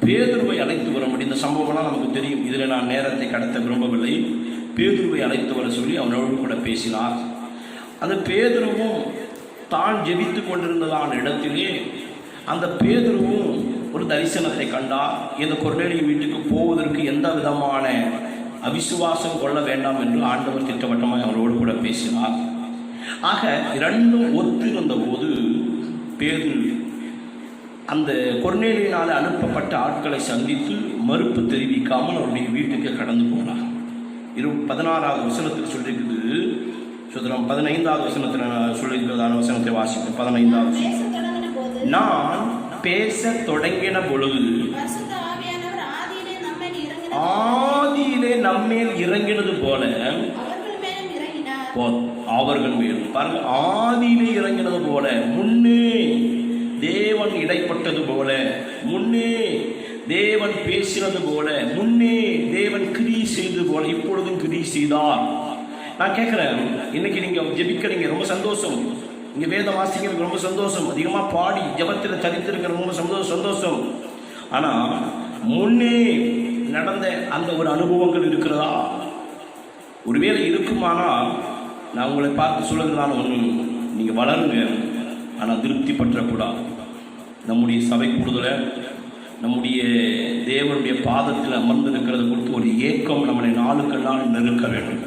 Speaker 1: பேதுருவை அழைத்து வர முடியும். இந்த சம்பவம்லாம் நமக்கு தெரியும், இதில் நான் நேரத்தை கடத்த விரும்பவில்லை. பேதுருவை அழைத்து வர சொல்லி அவனோடு கூட பேசினார். அந்த பேதுருவும் தான் ஜெபித்து கொண்டிருந்ததான இடத்திலே அந்த பேதுருவும் ஒரு தரிசனத்தை கண்டார். இந்த கொர்நேலியு வீட்டுக்கு போவதற்கு எந்த விதமான அவிசுவாசம் கொள்ள வேண்டாம் என்று ஆண்டவர் திட்டவட்டமாக அவரோடு கூட பேசினார். ஆக இரண்டும் ஒத்திருந்த போது பேதுரு அந்த கொர்நேலியினால் அனுப்பப்பட்ட ஆட்களை சந்தித்து மறுப்பு தெரிவிக்காமல் அவருடைய வீட்டுக்கு கடந்து போனார். 16வது வசனத்தில் சொல்லியிருக்குது. சுதரம் 15வது வசனத்தில் சொல்லியிருக்கிறதான வசனத்தை வாசிப்போம். 15வது நான் பேச தொடங்கின பொழுது ஆதியிலே நம்மேல் இறங்கினது போல அவர்கள் மேலும் பாருங்க, ஆதியிலே இறங்கினது போல, முன்னே தேவன் இடைப்பட்டது போல, முன்னே தேவன் பேசினது போல, முன்னே தேவன் கிரியை செய்தது போல இப்பொழுதும் கிரியை செய்தார். நான் கேட்குறேன், இன்னைக்கு நீங்கள் ஜெபிக்கிறீங்க, ரொம்ப சந்தோஷம். இங்கே வேதம் வாசிக்கிறது ரொம்ப சந்தோஷம். அதிகமாக பாடி ஜெபத்தில் தரித்திருக்கிற ரொம்ப சந்தோஷம். ஆனால் முன்னே நடந்த அந்த ஒரு அனுபவங்கள் இருக்கிறதா? ஒருவேளை இருக்குமானால் நான் உங்களை பார்த்து சொல்லுறதான ஒன்று, நீங்கள் வளருங்க, ஆனால் திருப்தி பற்றக்கூடாது. நம்முடைய சபை கூடுதலை, நம்முடைய தேவனுடைய பாதத்தில் அமர்ந்திருக்கிறது குறித்து ஒரு ஏக்கம் நம்மளை நாளுக்கு நாள் நெருக்க வேண்டும்.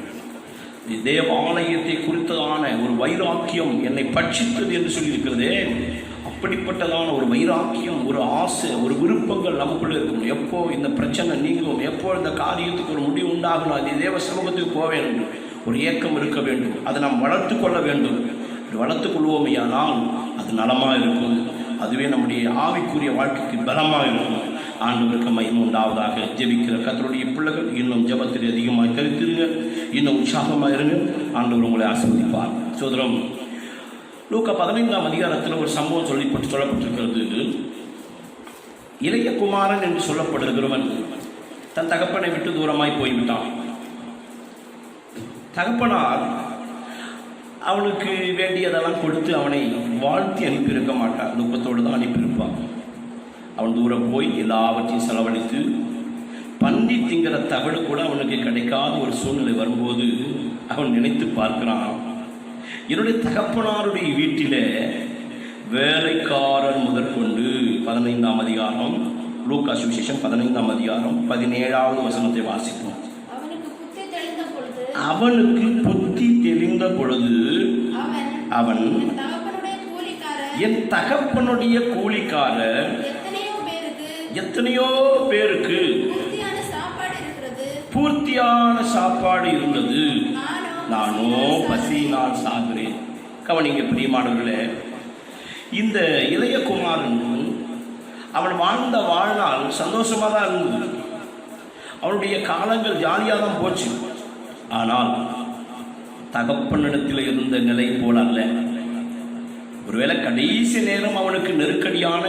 Speaker 1: தேவாலயத்தை குறித்ததான ஒரு வைராக்கியம் என்னை பட்சித்தது என்று சொல்லியிருக்கிறதே, அப்படிப்பட்டதான ஒரு வைராக்கியம், ஒரு ஆசை, ஒரு விருப்பங்கள் நமக்குள்ளே இருக்கணும். எப்போ இந்த பிரச்சனை நீங்கும், எப்போ இந்த காரியத்துக்கு ஒரு முடிவு உண்டாகணும், அது தேவ சமூகத்துக்கு போக வேண்டும், ஒரு ஏக்கம் இருக்க வேண்டும். அதை நாம் வளர்த்து கொள்ள வேண்டும். வளர்த்து கொள்வோமையானால் அது நலமாக இருக்கும். அதுவே நம்முடைய ஆவிக்குரிய வாழ்க்கைக்கு பலமாக இருக்கும். ஆண்டவருக்கு மகிமை உண்டாவதாக. ஜெபிக்கிற கர்த்தருடைய பிள்ளைகள் இன்னும் ஜெபத்தில் அதிகமாக கருத்திருங்க, இன்னும் உற்சாகமாக இருங்க. ஆண்டவர் உங்களை ஆசீர்வதிப்பார். சோதரம், லூக்கா 15ஆம் அதிகாரத்தில் ஒரு சம்பவம் சொல்லப்பட்டிருக்கிறது. இளைய குமாரன் என்று சொல்லப்படுகிறவன் தன் தகப்பனை விட்டு தூரமாய் போய்விட்டான். தகப்பனார் அவனுக்கு வேண்டியதெல்லாம் கொடுத்து அவனை வாழ்த்தி அனுப்பியிருக்க மாட்டான், துக்கத்தோடு தான் அனுப்பியிருப்பான். அவன் தூரம் போய் எல்லாவற்றையும் செலவழித்து பன்றி திங்கிற தகடு கூட அவனுக்கு கிடைக்காத ஒரு சூழ்நிலை வரும்போது அவன் நினைத்து பார்க்கிறான், என்னுடைய தகப்பனாருடைய வீட்டில் வேலைக்காரர் முதற்கொண்டு 15ஆம் அதிகாரம், லூக்கா சுவிசேஷம் 15ஆம் அதிகாரம் 17வது வசனத்தை வாசிப்போம். அவனுக்கு புத்தி தெளிந்த பொழுது அவன் என் தகப்பனுடைய கூலிக்காரர் எத்தனையோ பேருக்கு பூர்த்தியான சாப்பாடு இருந்தது, நானோ பசியினால் சாகிறேன். கவனிங்க பிரியமானவர்களே, இந்த இளையகுமாரன் அவன் வாழ்ந்த வாழ்நாள் சந்தோஷமாக தான் இருந்தது. அவனுடைய காலங்கள் ஜாலியாக தான் போச்சு. ஆனால் தகப்பனிடத்தில் இருந்த நிலை போல அல்ல. ஒருவேளை கடைசி நேரம் அவனுக்கு நெருக்கடியான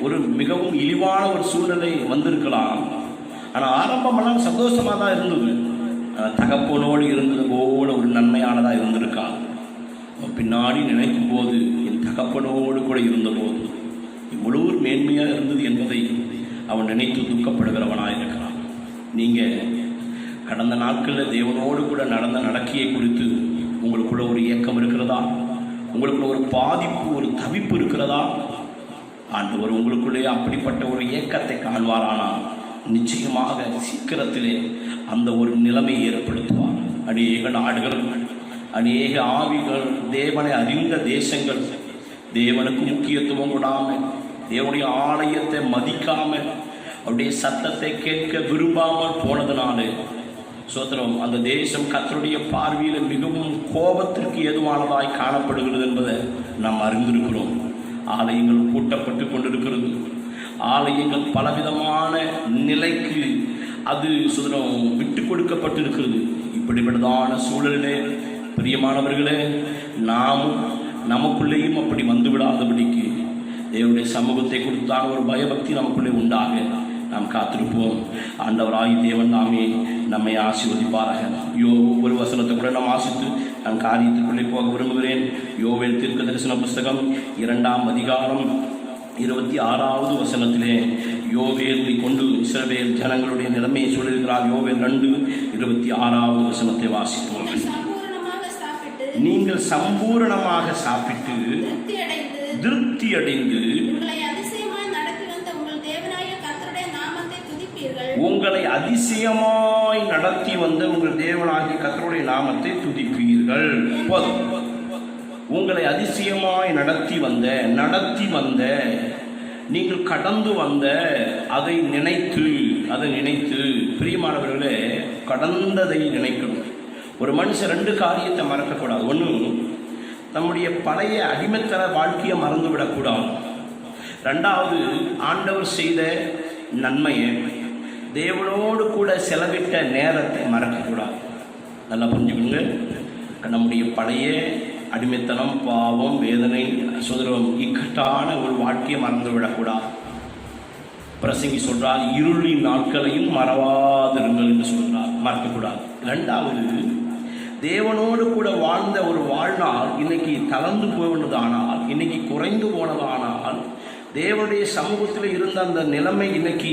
Speaker 1: ஒரு மிகவும் இழிவான ஒரு சூழ்நிலை வந்திருக்கலாம். ஆனால் ஆரம்பமெல்லாம் சந்தோஷமாக தான் இருந்தது. தகப்பனோடு இருந்தது போல ஒரு நன்மையானதாக இருந்திருக்கான். பின்னாடி நினைக்கும் போது என் தகப்பனோடு கூட இருந்தபோது இவ்வளவு மேன்மையாக இருந்தது என்பதை அவன் நினைத்து துக்கப்படுகிறவனாக இருக்கிறான். நீங்கள் கடந்த நாட்களில் தேவனோடு கூட நடந்த நடக்கையை குறித்து உங்களுக்குள்ள ஒரு ஏக்கம் இருக்கிறதா? உங்களுக்குள்ள ஒரு பாதிப்பு, ஒரு தவிப்பு இருக்கிறதா? ஆண்டவர் உங்களுக்குள்ளே அப்படிப்பட்ட ஒரு ஏக்கத்தை காண்பாரானால் நிச்சயமாக சீக்கிரத்திலே அந்த ஒரு நிலைமையை ஏற்படுத்துவார். அநேக நாடுகள், அநேக ஆவிகள், தேவனை அறிந்த தேசங்கள் தேவனுக்கு முக்கியத்துவம் கொடாமல், தேவனுடைய ஆலயத்தை மதிக்காமல், அவருடைய சத்தத்தை கேட்க விரும்பாமல் போனதுனாலே சோத்திரம் அந்த தேசம் கர்த்தருடைய பார்வையில் மிகவும் கோபத்திற்கு ஏதுவானதாய் காணப்படுகிறது என்பதை நாம் அறிந்திருக்கிறோம். ஆலயங்கள் பூட்டப்பட்டு கொண்டிருக்கிறது. ஆலயங்கள் பலவிதமான நிலைக்கு அது சுதந்திரம் விட்டு கொடுக்கப்பட்டிருக்கிறது. இப்படிப்பட்டதான சூழலிலே பிரியமானவர்களே, நாமும் நமக்குள்ளேயும் அப்படி வந்துவிடாதபடிக்கு தேவனுடைய சமூகத்தை கொடுத்தான ஒரு பயபக்தி நமக்குள்ளே உண்டாக நாம் காத்திருப்போம். ஆண்டவராகி தேவன் தாமே நம்மை ஆசீர்வதிப்பாராக. ஒரு வசனத்தை கூட நாம் ஆசித்து நான் காரியத்திற்குள்ளே போக விரும்புகிறேன். யோவேல் தீர்க்க தரிசன புஸ்தகம் 2ஆம் அதிகாரம் 26வது வசனத்திலே யோவேலை கொண்டு இஸ்ரவேல் ஜனங்களுடைய நிலைமையை சொல்லியிருக்கிறார். யோவேல் 2:26வது வசனத்தை வாசிப்போம். நீங்கள் சம்பூரணமாக சாப்பிட்டு திருப்தி அடைந்து உங்களை அதிசயமாய் நடத்தி வந்த உங்கள் தேவனாகிய கர்த்தருடைய நாமத்தை துதிப்பீர்கள். உங்களை அதிசயமாய் நடத்தி வந்த நீங்கள் கடந்து வந்த அதை நினைத்து பிரியமானவர்களே, கடந்ததை நினைக்கணும். ஒரு மனுஷன் 2 காரியத்தை மறக்கக்கூடாது. ஒன்று, நம்முடைய பழைய அடிமைத்தன வாழ்க்கையை மறந்துவிடக்கூடாது. 2வது, ஆண்டவர் செய்த நன்மையை, தேவனோடு கூட செலவிட்ட நேரத்தை மறக்கக்கூடாது. நல்லா புரிஞ்சுக்கோங்க. நம்முடைய பழைய அடிமைத்தனம், பாவம், வேதனை, சுதந்திரம், இக்கட்டான ஒரு வாழ்க்கையை மறந்து விடக்கூடாது. பிரசங்கி சொல்றார், இருளின் நாட்களையும் மறவாதிருங்கள் என்று சொல்றார். மறக்கக்கூடாது. 2வது, தேவனோடு கூட வாழ்ந்த ஒரு வாழ்நாள் இன்னைக்கு தளர்ந்து போனதானால், இன்னைக்கு குறைந்து போனதானால், தேவனுடைய சமூகத்தில் இருந்த அந்த நிலைமை இன்னைக்கு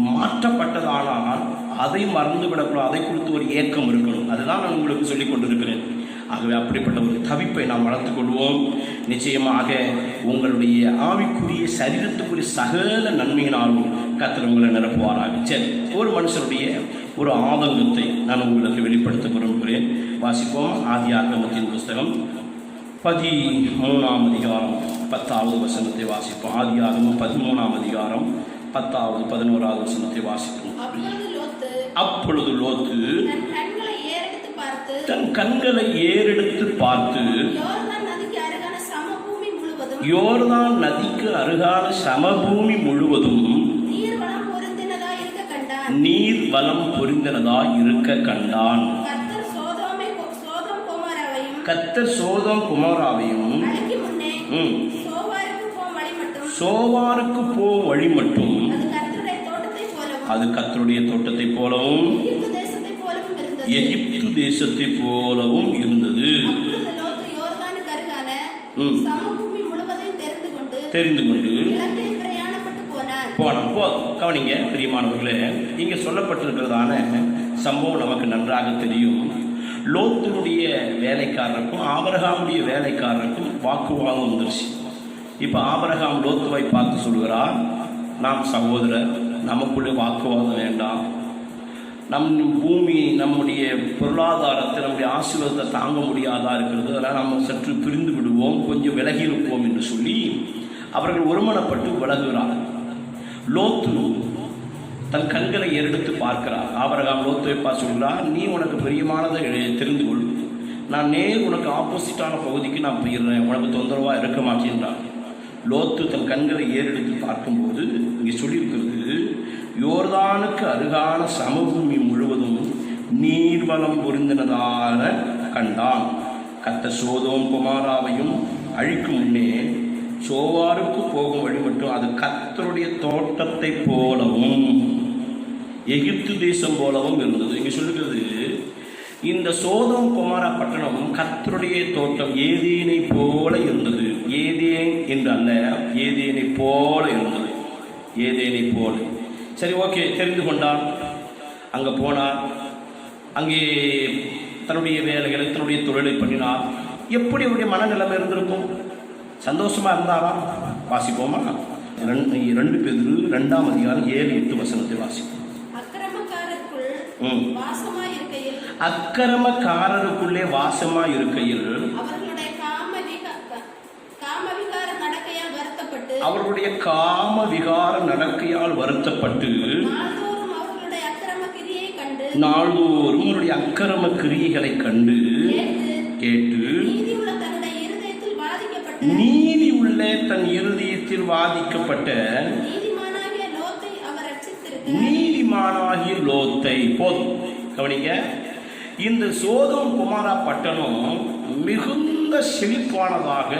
Speaker 1: மாற்றப்பட்டதானால் அதை மறந்து விடக்கூடாது. அதை குறித்து ஒரு ஏக்கம் இருக்கணும். அதுதான் நான் உங்களுக்கு சொல்லிக் கொண்டிருக்கிறேன். ஆகவே அப்படிப்பட்ட ஒரு தவிப்பை நாம் வளர்த்துக் கொள்வோம். நிச்சயமாக உங்களுடைய ஆவிக்குரிய சரீரத்துக்குரிய சகல நன்மையினாலும் கர்த்தர் உங்களை நிரப்புவாராக. சரி, ஒரு மனுஷனுடைய ஒரு ஆதங்கத்தை நான் உங்களுக்கு வெளிப்படுத்த விரும்புகிறேன். வாசிப்போம். ஆதியாகமத்தின் புஸ்தகம் 13ஆம் அதிகாரம் 10வது வசனத்தை வாசிப்போம். ஆதியாகமம் 13ஆம் அதிகாரம் 10வது 11வது வசனத்தை வாசிப்போம். அப்பொழுது லோத்து தன் கண்களை ஏறெடுத்து பார்த்து யோர்தான் நதிக்கு அருகான சமபூமி முழுவதும் நீர் வளம் பொருந்தினதா இருக்க கண்டான். கர்த்தர் சோதோம் குமாராவையும் சோவாருக்கு போகும் வழி மட்டும் அது கர்த்தருடைய தோட்டத்தை போலவும் எகிப்து தேசத்தை போலவும் இருந்தது. தெரிந்து கொண்டு போனான். கவனிங்க பிரியமானவர்களே, இங்கே சொல்லப்பட்டிருக்கிறதான சம்பவம் நமக்கு நன்றாக தெரியும். லோத்தினுடைய வேலைக்காரருக்கும் ஆபிரகாமுடைய வேலைக்காரருக்கும் வாக்குவாதம் வந்துருச்சு. இப்போ ஆபிரகாம் லோத்துவை பார்த்து சொல்கிறார், நாம் சகோதரர், நமக்குள்ளே வாக்குவாதம் வேண்டாம். நம் பூமி நம்முடைய பொருளாதாரத்தை நம்முடைய ஆசீர்வாதத்தை தாங்க முடியாதா இருக்கிறது, அதனால் நம்ம சற்று பிரிந்து விடுவோம், கொஞ்சம் விலகி இருப்போம் என்று சொல்லி அவர்கள் ஒருமனப்பட்டு விலகுகிறார். லோத்து தன் கண்களை ஏறெடுத்து பார்க்கிறார். ஆபிரகாம் லோத்துவை பார்த்து சொல்கிறார், நீ உனக்கு பிரியமானதை தெரிந்து கொள், நான் நேர் உனக்கு ஆப்போசிட்டான பகுதிக்கு நான் போயிடுறேன், உனக்கு தொந்தரவாக இருக்க மாட்டேன்றான். லோத்து தன் கண்களை ஏறெடுத்து பார்க்கும்போது இங்கே சொல்லியிருக்கிறது, யோர்தானுக்கு அருகான சமபூமி முழுவதும் நீர்வளம் பொருந்தினதான கண்டான். கர்த்தர் சோதோம் குமாராவையும் அழிக்கும் முன்னே சோவாருக்கு போகும் வழி மட்டும் அது கர்த்தருடைய தோட்டத்தை போலவும் எகிப்து தேசம் போலவும் இருந்தது. இங்கே சொல்லுகிறது, இந்த சோதோம் குமாரா பட்டணம் கர்த்தருடைய தோட்டம் ஏதேனை போல இருந்தது. ஏதேன் என்று அல்ல, ஏதேனை போல இருந்தது. ஏதேனை போல. சரி, ஓகே, தெரிந்து கொண்டார். அங்கே போனார். அங்கே தன்னுடைய வேலைகளை தன்னுடைய தொழிலை பண்ணினார். எப்படி அவருடைய மனநிலைமை இருந்திருக்கும்? சந்தோஷமா இருந்தாரா? வாசிப்போமா? 2 பேதுரு 2ஆம் அதிகாரம் 7-8 வசனத்தை வாசிப்போம். அக்கிரமக்காரருக்குள்ளே வாசமா இருக்கையில் அவர்களுடைய காம விகார நடக்கையால் வருத்தப்பட்டு நாள்தோறும் அவருடைய அக்கிரம கிரியைகளை கண்டு கேட்டு நீதி உள்ள தன் இருதயத்தில் வாதிக்கப்பட்ட நீதிமானாகிய லோத்தை. போதும், கவனிங்க. இந்த சோதோம் குமாரா பட்டணம் மிகுந்த செழிப்பானதாக,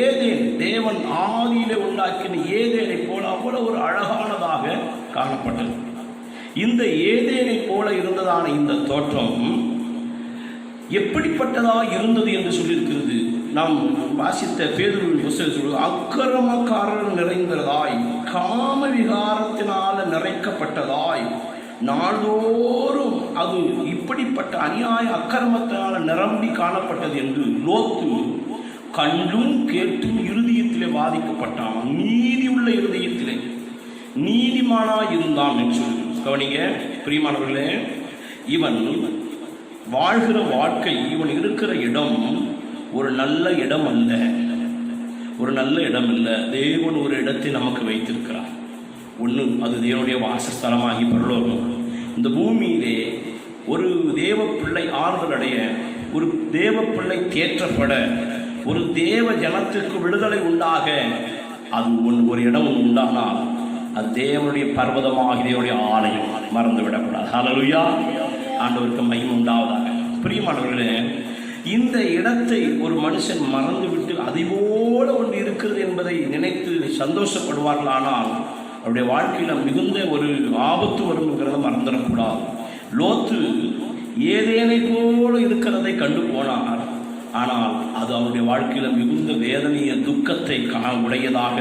Speaker 1: ஏதேன் தேவன் ஆதியிலே உண்டாக்கின ஏதேனை போல அவ்வளவு ஒரு அழகானதாக காணப்பட்டது. இந்த ஏதேனை போல இருந்ததான இந்த தோற்றம் எப்படிப்பட்டதாக இருந்தது என்று சொல்லியிருக்கிறது. நாம் வாசித்த பேதுருவின் புத்தகத்தில் அக்கிரமக்காரர் நிறைந்ததாய், காம விகாரத்தினால நிறைக்கப்பட்டதாய், நாள்தோறும் அது இப்படிப்பட்ட அநியாய அக்கிரமத்தினால நிரம்பி காணப்பட்டது என்று லோத்து கண்டும் கேட்டும் இருதயத்திலே வாதிக்கப்பட்டான். நீதி உள்ள இருதயத்திலே நீதிமானாய் இருந்தான் என்று சொல்லி கவனிங்க பிரியமானவர்களே. இவன் வாழ்கிற வாழ்க்கை, இவன் இருக்கிற இடம் ஒரு நல்ல இடம் அல்ல, ஒரு நல்ல இடம் இல்லை. தேவன் ஒரு இடத்தை நமக்கு வைத்திருக்கிறார். ஒன்று, அது தேவனுடைய வாசஸ்தலமாகி பரலோகம். இந்த பூமியிலே ஒரு தேவ பிள்ளை ஆறுதல் அடைய, ஒரு தேவ பிள்ளை தேற்றப்பட, ஒரு தேவ ஜனத்திற்கு விடுதலை உண்டாக அது ஒரு இடம் உண்டானால் அது தேவனுடைய பர்வதமாக தேவனுடைய ஆலயம். மறந்துவிடக்கூடாது. ஹல்லேலூயா, ஆண்டவருக்கு மகிமை உண்டாவதாக. பிரியமானவர்களே, இந்த இடத்தை ஒரு மனுஷன் மறந்துவிட்டு அதை போல ஒன்று இருக்கிறது என்பதை நினைத்து சந்தோஷப்படுவார்கள். ஆனால் அவருடைய வாழ்க்கையில் மிகுந்த ஒரு ஆபத்து வருங்கிறத மறந்துடக்கூடாது. லோத்து ஏதேனை போல இருக்கிறதை கண்டு போனார். ஆனால் அது அவருடைய வாழ்க்கையில் மிகுந்த வேதனைய துக்கத்தை உடையதாக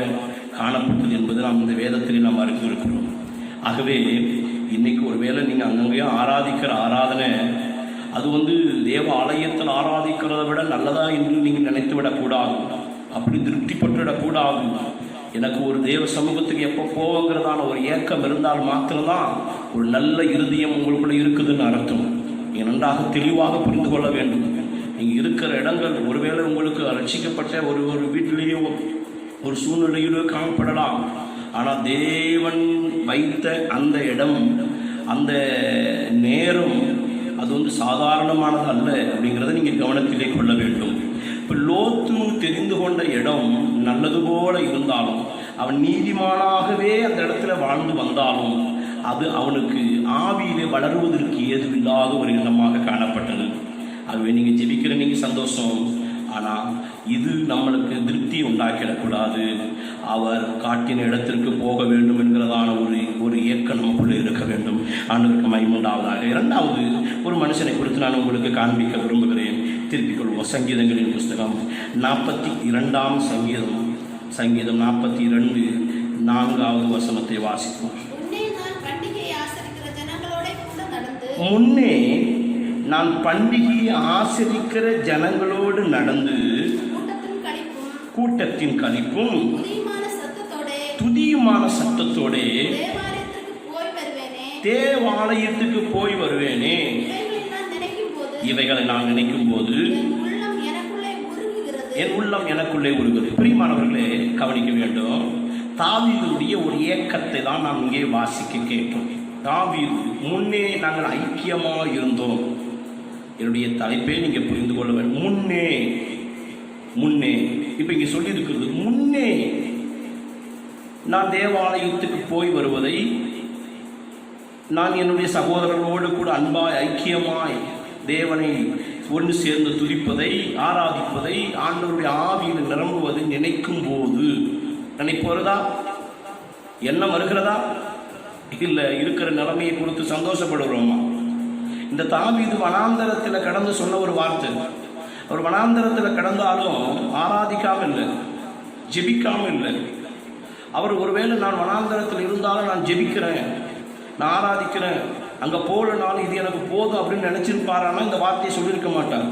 Speaker 1: காணப்பட்டது என்பது நாம் இந்த வேதத்திலே நாம் அறிந்திருக்கிறோம். ஆகவே இன்னைக்கு ஒருவேளை நீங்கள் அங்கங்கேயும் ஆராதிக்கிற ஆராதனை அது தேவ ஆலயத்தில் ஆராதிக்கிறத விட நல்லதா என்று நீங்கள் நினைத்து விடக்கூடாது. அப்படி திருப்திப்பட்டு விடக்கூடாது. எனக்கு ஒரு தேவ சமூகத்துக்கு எப்போ போவோங்கிறதான ஒரு ஏக்கம் இருந்தால் மாத்திரம்தான் ஒரு நல்ல இருதயம் உங்களுக்குள்ள இருக்குதுன்னு அர்த்தம். நீங்கள் நன்றாக தெளிவாக புரிந்து கொள்ள வேண்டும். நீங்கள் இருக்கிற இடங்கள் ஒருவேளை உங்களுக்கு ரட்சிக்கப்பட்ட ஒரு வீட்டிலேயோ ஒரு சூழ்நிலையிலோ காணப்படலாம். ஆனால் தேவன் வைத்த அந்த இடம், அந்த நேரம் அது சாதாரணமானது அல்ல அப்படிங்கிறத நீங்கள் கவனத்திலே கொள்ள வேண்டும். இப்போ லோத்து தெரிந்து கொண்ட இடம் நல்லது போல இருந்தாலும், அவன் நீதிமானாகவே அந்த இடத்துல வாழ்ந்து வந்தாலும், அது அவனுக்கு ஆவியிலே வளருவதற்கு ஏதுவில்லாத ஒரு இடமாக காணப்பட்டது. ஆகவே நீங்கள் ஜெபிக்கிற நீங்கள் சந்தோஷம், ஆனால் இது நம்மளுக்கு திருப்தி உண்டாக்கிடக்கூடாது. அவர் காட்டின இடத்திற்கு போக வேண்டும் என்கிறதான ஒரு ஏக்கம் நமக்குள்ளே இருக்க வேண்டும். ஆண்டவருக்கு மகிமை உண்டாவதாக. இரண்டாவது ஒரு மனுஷனை குறித்து நான் உங்களுக்கு காண்பிக்க விரும்புகிறேன். திருப்பிக் கொள்வோம். சங்கீதங்களின் புஸ்தகம் 42ஆம் சங்கீதம் 42 4வது வசனத்தை வாசிப்போம். முன்னே நான் பண்டிகையை ஆசரிக்கிற ஜனங்களோடு நடந்து கூட்டத்தின் களிப்பும் துதியுமான சத்தத்தோடே தேவாலயத்துக்கு போய் வருவேனே. இவைகளை நான் நினைக்கும் போது என் உள்ளம் எனக்குள்ளே உருகுது. பிரியமானவர்களே, கவனிக்க வேண்டும். தாவீதுடைய ஒரு ஏக்கத்தை தான் நாம் இங்கே வாசிக்க கேட்டோம். தாவீது, முன்னே நாங்கள் ஐக்கியமாக இருந்தோம். என்னுடைய தலைப்பே நீங்க புரிந்து கொள்ள வேண்டும். முன்னே இப்ப இங்க சொல்லி இருக்கிறது, முன்னே நான் தேவாலயத்துக்கு போய் வருவதை, நான் என்னுடைய சகோதரர்களோடு கூட அன்பாய் ஐக்கியமாய் தேவனை ஒன்று சேர்ந்து துதிப்பதை, ஆராதிப்பதை, ஆண்டவருடைய ஆவியில் நிரம்புவதை நினைக்கும் போது நினைப்பு வருதா? எண்ணம் வருகிறதா? இல்லை இருக்கிற நிலைமையை குறித்து சந்தோஷப்படுகிறோமா? இந்த தாவீது வனாந்தரத்தில் கடந்து சொன்ன ஒரு வார்த்தை. அவர் வனாந்தரத்தில் கடந்தாலும் ஆராதிக்காமல் இல்லை, ஜெபிக்காமல் இல்லை. அவர் ஒருவேளை நான் வனாந்தரத்தில் இருந்தாலும் நான் ஜெபிக்கிறேன், நான் ஆராதிக்கிறேன், அங்கே போகலனாலும் இது எனக்கு போதும் அப்படின்னு நினச்சிருப்பாரானா இந்த வார்த்தையை சொல்லியிருக்க மாட்டார்.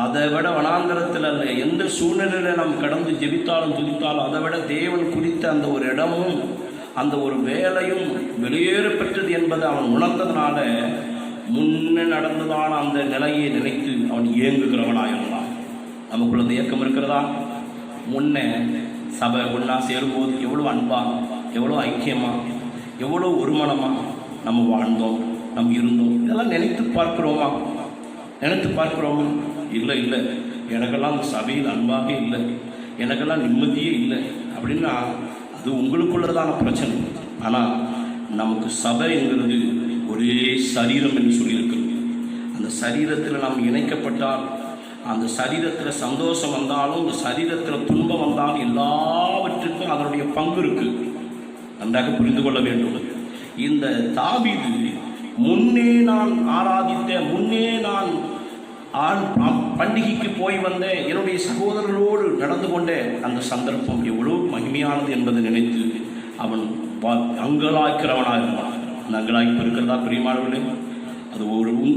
Speaker 1: அதை விட வனாந்தரத்தில் அல்ல, எந்த சூழ்நிலையில் நாம் கடந்து ஜெபித்தாலும் துதித்தாலும் அதை விட தேவன் குறித்த அந்த ஒரு இடமும் அந்த ஒரு வேலையும் வெளியேற பெற்றது என்பதை அவன் உணர்ந்ததுனால முன்னே நடந்ததான அந்த நிலையை நினைத்து அவன் இயங்குகிறவனாயிருந்தான். நமக்குள்ள அந்த இயக்கம் இருக்கிறதா? முன்னே சபை ஒன்றா சேரும்போது எவ்வளோ அன்பா, எவ்வளோ ஐக்கியமா, எவ்வளோ ஒருமனமா நம்ம வாழ்ந்தோம், நம்ம இருந்தோம். இதெல்லாம் நினைத்து பார்க்கிறோமா? இல்லை, எனக்கெல்லாம் அந்த சபையில் அன்பாக இல்லை, எனக்கெல்லாம் நிம்மதியே இல்லை அப்படின்னா அது உங்களுக்குள்ளதான பிரச்சனை. ஆனால் நமக்கு சபை என்கிறது ஒரே சரீரம் என்று சொல்லியிருக்கிறது. அந்த சரீரத்தில் நாம் இணைக்கப்பட்டால், அந்த சரீரத்தில் சந்தோஷம் வந்தாலும், அந்த சரீரத்தில் துன்பம் வந்தாலும் எல்லாவற்றுக்கும் அதனுடைய பங்கு இருக்கு. நன்றாக புரிந்து கொள்ள வேண்டும். இந்த தாவீது முன்னே நான் ஆராதித்த, முன்னே நான் பண்டிகைக்கு போய் வந்த, என்னுடைய சகோதரர்களோடு நடந்து கொண்ட அந்த சந்தர்ப்பம் எவ்வளோ மகிமையானது என்பதை நினைத்து அவன் அங்கலாய்க்கிறவனாக இருந்தான். அந்த அங்கலாய்ப்பு இருக்கிறதா பிரியமானவர்களே? அது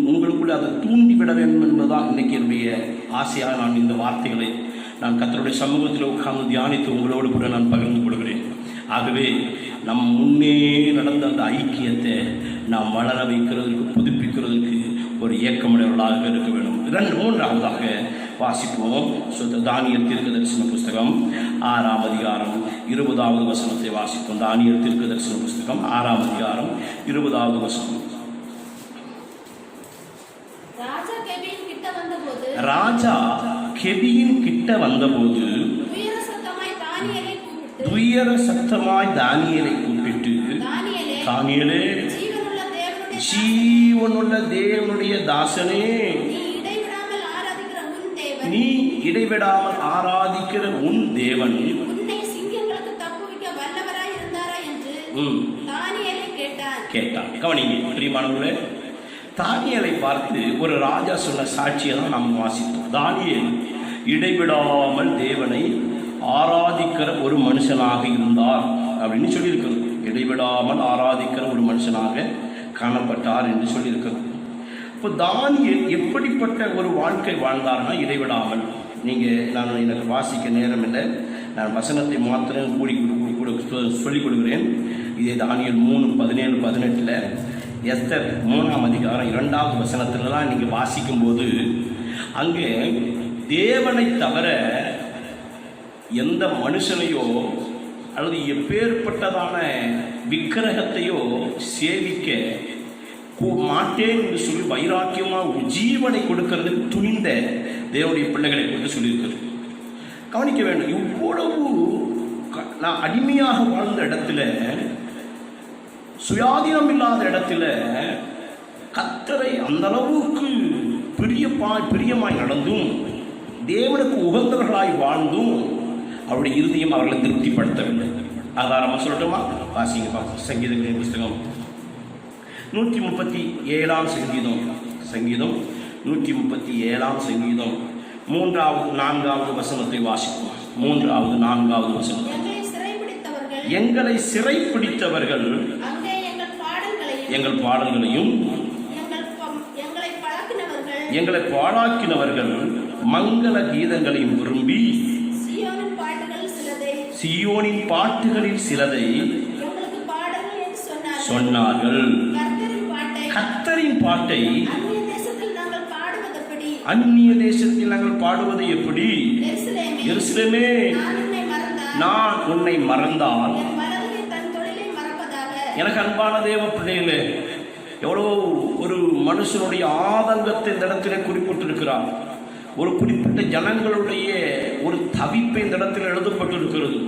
Speaker 1: உங்களுக்குள்ளே அதை தூண்டிவிட வேண்டும் என்பதுதான் இன்னைக்கு என்னுடைய ஆசையாக நான் இந்த வார்த்தைகளை நான் கர்த்தருடைய சமூகத்தில் உட்கார்ந்து தியானித்து உங்களோடு கூட நான் பகிர்ந்து கொள்கிறேன். ஆகவே நம் முன்னே நடந்த அந்த ஐக்கியத்தை நாம் வளர வைக்கிறதுக்கு, புதுப்பிக்கிறதுக்கு ஒரு இயக்கமுடையவர்களாக இருக்க வேண்டும். மூன்றாவதாக வாசிப்போம். தானியேல் தீர்க்கதரிசன புஸ்தகம் 6ஆம் அதிகாரம் 20வது வசனத்தை வாசிப்போம். தானியேல் தீர்க்கதரிசன புஸ்தகம் 6ஆம் அதிகாரம் 20வது வசனம். ராஜா கெபியின் கிட்ட வந்தபோது துயர சத்தமாய் தானியேலை கூப்பிட்டு, தானியேலே, ஜீவனுள்ள தேவனுடைய தாசனே, நீ இடைவிடாமல் ஆராதிக்கிற உன் தேவன் கேட்டான். கவனிங்க பிரியமானவர்களே, தானியேலை பார்த்து ஒரு ராஜா சொன்ன சாட்சியை தான் நாம் வாசித்தோம். தானியேல் இடைவிடாமல் தேவனை ஆராதிக்கிற ஒரு மனுஷனாக இருந்தார் அப்படின்னு சொல்லியிருக்கிறது. இடைவிடாமல் ஆராதிக்கிற ஒரு மனுஷனாக காணப்பட்டார் என்று சொல்லியிருக்கிறது. இப்போ தானியேல் எப்படிப்பட்ட ஒரு வாழ்க்கை வாழ்ந்தார்னா, இடைவிடாமல். நீங்கள், நான் எனக்கு வாசிக்க நேரம் இல்லை, நான் வசனத்தை மாத்திரம் சொல்லிக் கொடுக்கிறேன். இதே தானியேல் 3:17-18 எஸ்தர் 3ஆம் அதிகாரம் 2வது வசனத்திலலாம் நீங்கள் வாசிக்கும்போது அங்கே தேவனை தவிர எந்த மனுஷனையோ அல்லது எப்பேற்பட்டதான விக்கிரகத்தையோ சேவிக்க மாட்டேன் என்று சொல்லி வைராக்கியமாக ஜீவனை கொடுக்கிறது துணிந்த தேவனுடைய பிள்ளைகளை கொண்டு சொல்லியிருக்கிறது. கவனிக்க வேண்டும். இவ்வளவு நான் அடிமையாக வாழ்ந்த இடத்துல, சுயாதீனம் இல்லாத இடத்துல கர்த்தரை அந்த அளவுக்கு பிரியமாய் நடந்தும் தேவனுக்கு உகந்தவர்களாய் வாழ்ந்தும் அவருடைய இருதயம் அவர்களை திருப்திப்படுத்தவில்லை. ஆதாரமாக சொல்லட்டுமா? வாசிங்க பார்ப்போம். சங்கீதங்களின் புஸ்தகம் 137ஆம் சங்கீதம் 137ஆம் சங்கீதம் 3வது 4வது வசனத்தை வாசிப்போம். 3வது 4வது வசனம். எங்களை சிறைப்பிடித்தவர்கள் எங்கள் பாடல்களையும் எங்களை பாழாக்கினவர்கள் மங்கள கீதங்களையும் விரும்பி சீயோனின் பாட்டுகளில் சிலதை சொன்னார்கள். கர்த்தரின் பாட்டை அந்நிய தேசத்தில் நாங்கள் பாடுவது எப்படி? எருசலேமே, நான் உன்னை மறந்தால். எனக்கு அன்பான தேவ பிள்ளைகளே, எவ்வளோ ஒரு மனுஷனுடைய ஆதங்கத்தை இந்த இடத்துல குறிப்பிட்டிருக்கிறார். ஒரு குறிப்பிட்ட ஜனங்களுடைய ஒரு தவிப்பை இந்த இடத்தில் எழுதப்பட்டிருக்கிறது.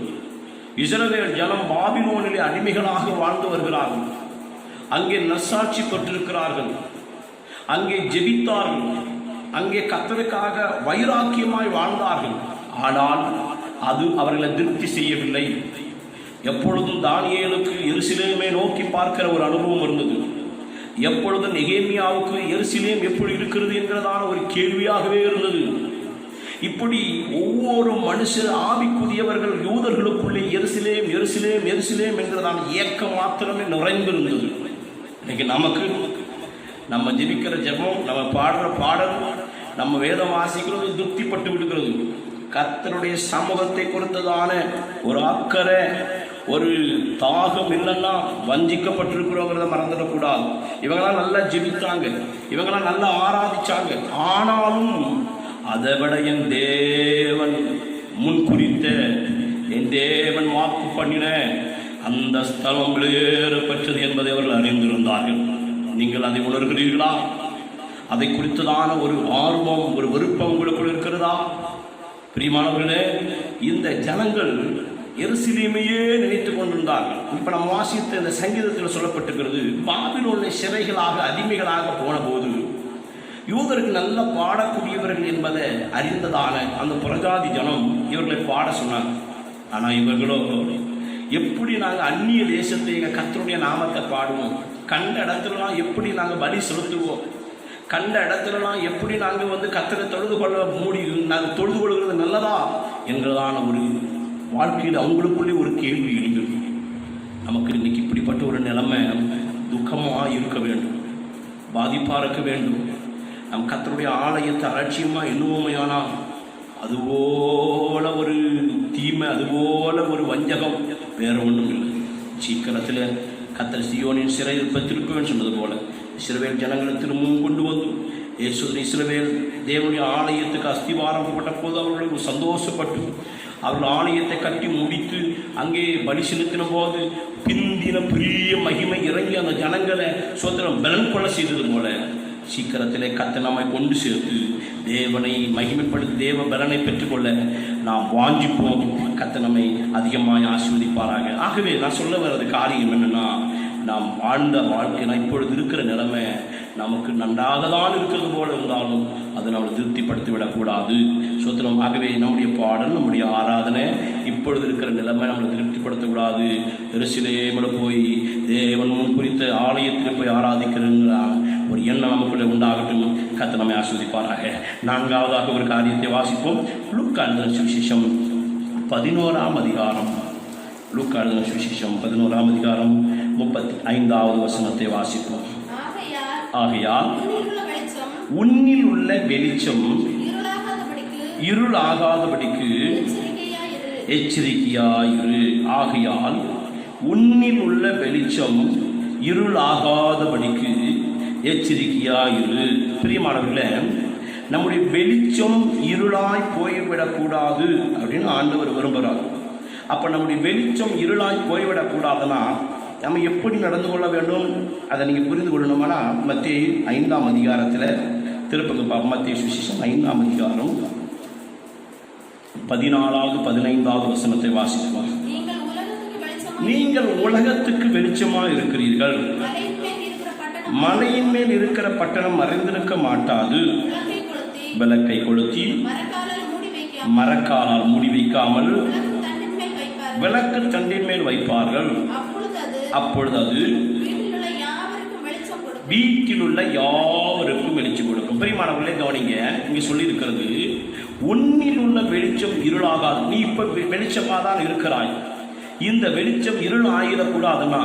Speaker 1: இஸ்ரவேல் ஜனம் பாபிலோனிலே அடிமைகளாக வாழ்ந்து வருகிறார்கள். அங்கே நற்சாட்சி பெற்றிருக்கிறார்கள், அங்கே ஜெபித்தார்கள், அங்கே கர்த்தருக்காக வைராக்கியமாய் வாழ்ந்தார்கள். ஆனால் அது அவர்களை திருப்தி செய்யவில்லை. எப்பொழுதும் தானியேலுக்கு எருசலேமை நோக்கி பார்க்கிற ஒரு அனுபவம் இருந்தது. எப்பொழுதும் நெகேமியாவுக்கு எருசலேம் எப்படி இருக்கிறது என்கிறதான ஒரு கேள்வியாகவே இருந்தது. இப்படி ஒவ்வொரு மனுஷர் ஆவிக்குரியவர்கள் யூதர்களுக்குள்ளே எருசலேம் எருசலேம் எருசலேம் என்கிறதான ஏக்கம் மாத்திரமே நிறைந்திருந்தது. இன்னைக்கு நமக்கு நம்ம ஜெபிக்கிற ஜெபம், நம்ம பாடுற பாடல், நம்ம வேதம் வாசிக்கிறது திருப்திப்பட்டு விடுகிறது. கர்த்தருடைய சமூகத்தை குறித்ததான ஒரு அக்கறை, ஒரு தாகம் இல்லைன்னா வஞ்சிக்கப்பட்டிருக்கிறோங்கிறத மறந்துடக்கூடாது. இவங்களாம் நல்லா ஜெபித்தாங்க, இவங்களாம் நல்லா ஆராதிச்சாங்க. ஆனாலும் அதை விட என் தேவன் முன்குறித்த, என் தேவன் வாக்கு பண்ணின அந்த ஸ்தலம் வெளியேறப்பட்டது என்பதை அவர்கள் அறிந்திருந்தார்கள். நீங்கள் அதை உணர்கிறீர்களா? அதை குறித்ததான ஒரு ஆர்வம், ஒரு விருப்பம் உங்களுக்குள் இருக்கிறதா? பிரியமானவர்களே, இந்த ஜனங்கள் எருசலேமையே நினைத்து கொண்டிருந்தார்கள். இப்ப நம்ம வாசித்த இந்த சங்கீதத்தில் சொல்லப்பட்டிருக்கிறது, பாபிலோனிலே சிறைகளாக அடிமைகளாக போன போது யூதருக்கு நல்ல பாடக்கூடியவர்கள் என்பதை அறிந்ததான அந்த புறஜாதி ஜனம் இவர்களை பாட சொன்னாங்க. ஆனால் இவர்களோ, எப்படி நாங்கள் அந்நிய தேசத்தை எங்கள் கர்த்தருடைய நாமத்தை பாடுவோம், கண்ட இடத்துலலாம் எப்படி நாங்கள் பலி செலுத்துவோம், கண்ட இடத்துலலாம் எப்படி நாங்கள் கர்த்தரை தொழுது கொள்ள முடியும், நாங்கள் தொழுது கொள்கிறது நல்லதா என்கிறதான ஒரு வாழ்க்கையில் அவங்களுக்குள்ளே ஒரு கேள்வி எழுந்தது. நமக்கு இன்னைக்கு இப்படிப்பட்ட ஒரு நிலைமை துக்கமாக இருக்க வேண்டும், பாதிப்பாக இருக்க வேண்டும். நம் கர்த்தருடைய ஆலயத்தை அலட்சியமாக எண்ணுவோமையானால் அதுபோல ஒரு தீமை, அதுபோல ஒரு வஞ்சகம் வேற ஒன்றும் இல்லை. சீக்கிரத்தில் கர்த்தர் சீயோனின் சிறையில் பெற்றிருப்பேன்னு சொன்னது போல இஸ்ரவேல் ஜனங்களை திரும்பவும் கொண்டு வந்து இஸ்ரவேல் தேவனுடைய ஆலயத்துக்கு அஸ்திவாரம் போட்ட போது அவர்கள் சந்தோஷப்பட்டு அவர்கள் ஆலயத்தை கட்டி முடித்து அங்கே பலி செலுத்தின போது பிந்தின பெரிய மகிமை இறங்கி அந்த ஜனங்களை சோதனம் பலன் கொள்ள செய்தது போல சீக்கிரத்திலே கர்த்தர் நம்மை கொண்டு சேர்த்து தேவனை மகிமைப்படுத்தி தேவ பலனை பெற்றுக்கொள்ள நாம் வாஞ்சிப்போம். கர்த்தர் நம்மை அதிகமாக ஆசீர்வதிப்பாராக. ஆகவே நான் சொல்ல வர்றது காரியம் என்னன்னா, நாம் வாழ்ந்த வாழ்க்கை, இப்பொழுது இருக்கிற நிலைமை நமக்கு நன்றாக தான் இருக்கிறது போல இருந்தாலும் அதை நம்மளை திருப்திப்படுத்தி விடக்கூடாது. சோத்திரம். ஆகவே நம்முடைய பாடல், நம்முடைய ஆராதனை, இப்பொழுது இருக்கிற நிலைமை நம்மளை திருப்திப்படுத்தக்கூடாது. எருசலேமில் போய் தேவன் முன் குறித்த ஆலயத்தில் போய் ஆராதிக்கிறதுங்கிற ஒரு எண்ணம் நமக்குள்ளே உண்டாகட்டும். கர்த்தர் நம்மை ஆசீர்வதிப்பாராக. 4வதாக ஒரு காரியத்தை வாசிப்போம். லூக்கா எழுதின சுவிசேஷம் 11ஆம் அதிகாரம். லூக்கா எழுதின சுவிசேஷம் 11ஆம் அதிகாரம் 35வது வசனத்தை வாசிப்போம். ஆகையால் உன்னில் உள்ள வெளிச்சம் இருளாகாதபடிக்கு எச்சரிக்கையாயிரு. ஆகையால் உன்னில் உள்ள வெளிச்சம் இருளாகாதபடிக்கு எச்சரிக்கையாயிரு. பிரியமானவர்களே, நம்முடைய வெளிச்சம் இருளாய் போய்விடக்கூடாது அப்படின்னு ஆண்டவர் விரும்புகிறார். அப்போ நம்முடைய வெளிச்சம் இருளாய் போய்விடக்கூடாதுன்னா நம்ம எப்படி நடந்து கொள்ள வேண்டும் அதை நீங்கள் புரிந்து கொள்ளணுமானா மத்தேயு 5ஆம் அதிகாரத்தில் திருப்பங்க மத்தேயு சுவிசேஷம் 5ஆம் அதிகாரம் 14வது 15வது வசனத்தை வாசிக்கலாம். நீங்கள் உலகத்துக்கு வெளிச்சமாக இருக்கிறீர்கள். மலையின் மேல் இருக்கிற பட்டணம் மறைந்திருக்க மாட்டாது. விளக்கை கொளுத்தி மரக்காலால் மூடி வைக்காமல் விளக்கு தண்டின் மேல் வைப்பார்கள். அப்பொழுது அது வீட்டில் உள்ள யாவருக்கும் வெளிச்சம் கொடுக்கும். பிரியமானவர்களே கவனிங்க, இங்க சொல்லி இருக்கிறது உன்னில் உள்ள வெளிச்சம் இருளாகாது. நீ இப்ப வெளிச்சமாக தான் இருக்கிறாய். இந்த வெளிச்சம் இருள் ஆகிடக்கூடாதுன்னா